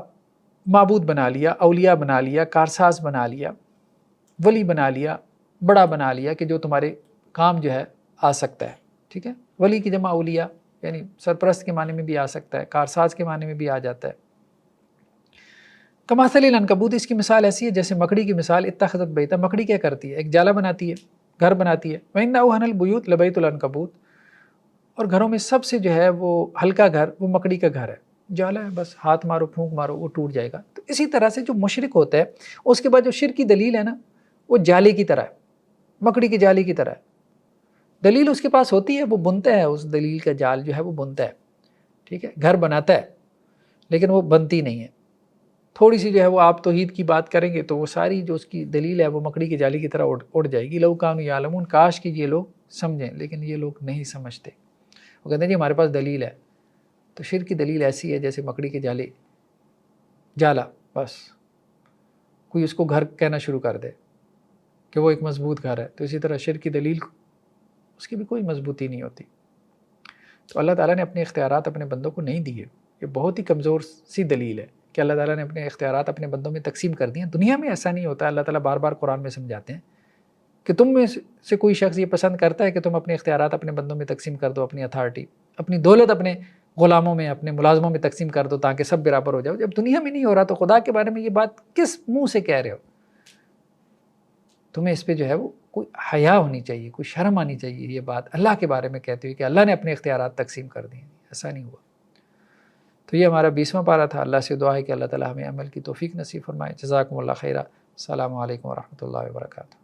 معبود بنا لیا، اولیاء بنا لیا، کارساز بنا لیا، ولی بنا لیا، بڑا بنا لیا کہ جو تمہارے کام جو ہے آ سکتا ہے، ٹھیک ہے، ولی کی جمع اولیاء، یعنی سرپرست کے معنی میں بھی آ سکتا ہے، کارساز کے معنی میں بھی آ جاتا ہے۔ کمثل العنکبوت، اس کی مثال ایسی ہے جیسے مکڑی کی مثال، اتخذت بیتا، مکڑی کیا کرتی ہے؟ ایک جالا بناتی ہے، گھر بناتی ہے۔ وَإِنَّ أَوْهَنَ الْبُيُوتِ لَبَيْتُ الْعَنْكَبُوتِ، اور گھروں میں سب سے جو ہے وہ ہلکا گھر وہ مکڑی کا گھر ہے، جالا ہے، بس ہاتھ مارو پھونک مارو وہ ٹوٹ جائے گا۔ تو اسی طرح سے جو مشرک ہوتا ہے اس کے بعد جو شرک کی دلیل ہے نا، وہ جالے کی طرح ہے، مکڑی کی جالی کی طرح ہے۔ دلیل اس کے پاس ہوتی ہے، وہ بنتا ہے، اس دلیل کا جال جو ہے وہ بنتا ہے، ٹھیک ہے، گھر بناتا ہے، لیکن وہ بنتی نہیں ہے۔ تھوڑی سی جو ہے وہ آپ توحید کی بات کریں گے تو وہ ساری جو اس کی دلیل ہے وہ مکڑی کی جالی کی طرح اڑ جائے گی۔ لو کانوا یعلمون، کاش کہ یہ لوگ سمجھیں، لیکن یہ لوگ نہیں سمجھتے۔ وہ کہتے ہیں جی ہمارے پاس دلیل ہے۔ تو شرک کی دلیل ایسی ہے جیسے مکڑی کے جالا، بس کوئی اس کو گھر کہنا شروع کر دے کہ وہ ایک مضبوط گھر ہے، تو اسی طرح شرک کی دلیل اس کی بھی کوئی مضبوطی نہیں ہوتی۔ تو اللہ تعالیٰ نے اپنے اختیارات اپنے بندوں کو نہیں دیے، یہ بہت ہی کمزور سی دلیل ہے کہ اللہ تعالیٰ نے اپنے اختیارات اپنے بندوں میں تقسیم کر دیے ہیں۔ دنیا میں ایسا نہیں ہوتا، اللہ تعالیٰ بار بار قرآن میں سمجھاتے ہیں کہ تم میں سے کوئی شخص یہ پسند کرتا ہے کہ تم اپنے اختیارات اپنے بندوں میں تقسیم کر دو، اپنی اتھارٹی، اپنی دولت اپنے غلاموں میں، اپنے ملازموں میں تقسیم کر دو تاکہ سب برابر ہو جاؤ۔ جب دنیا میں نہیں ہو رہا تو خدا کے بارے میں یہ بات کس منہ سے کہہ رہے ہو؟ تمہیں اس پہ جو ہے وہ کوئی حیا ہونی چاہیے، کوئی شرم آنی چاہیے، یہ بات اللہ کے بارے میں کہتے ہوئے کہ اللہ نے اپنے اختیارات تقسیم کر دیے، ایسا نہیں ہوا۔ تو یہ ہمارا 20واں پارہ تھا۔ اللہ سے دعا ہے کہ اللہ تعالیٰ ہمیں عمل کی توفیق نصیب فرمائے۔ جزاکم اللہ خیرہ۔ السلام علیکم ورحمۃ اللہ وبرکاتہ۔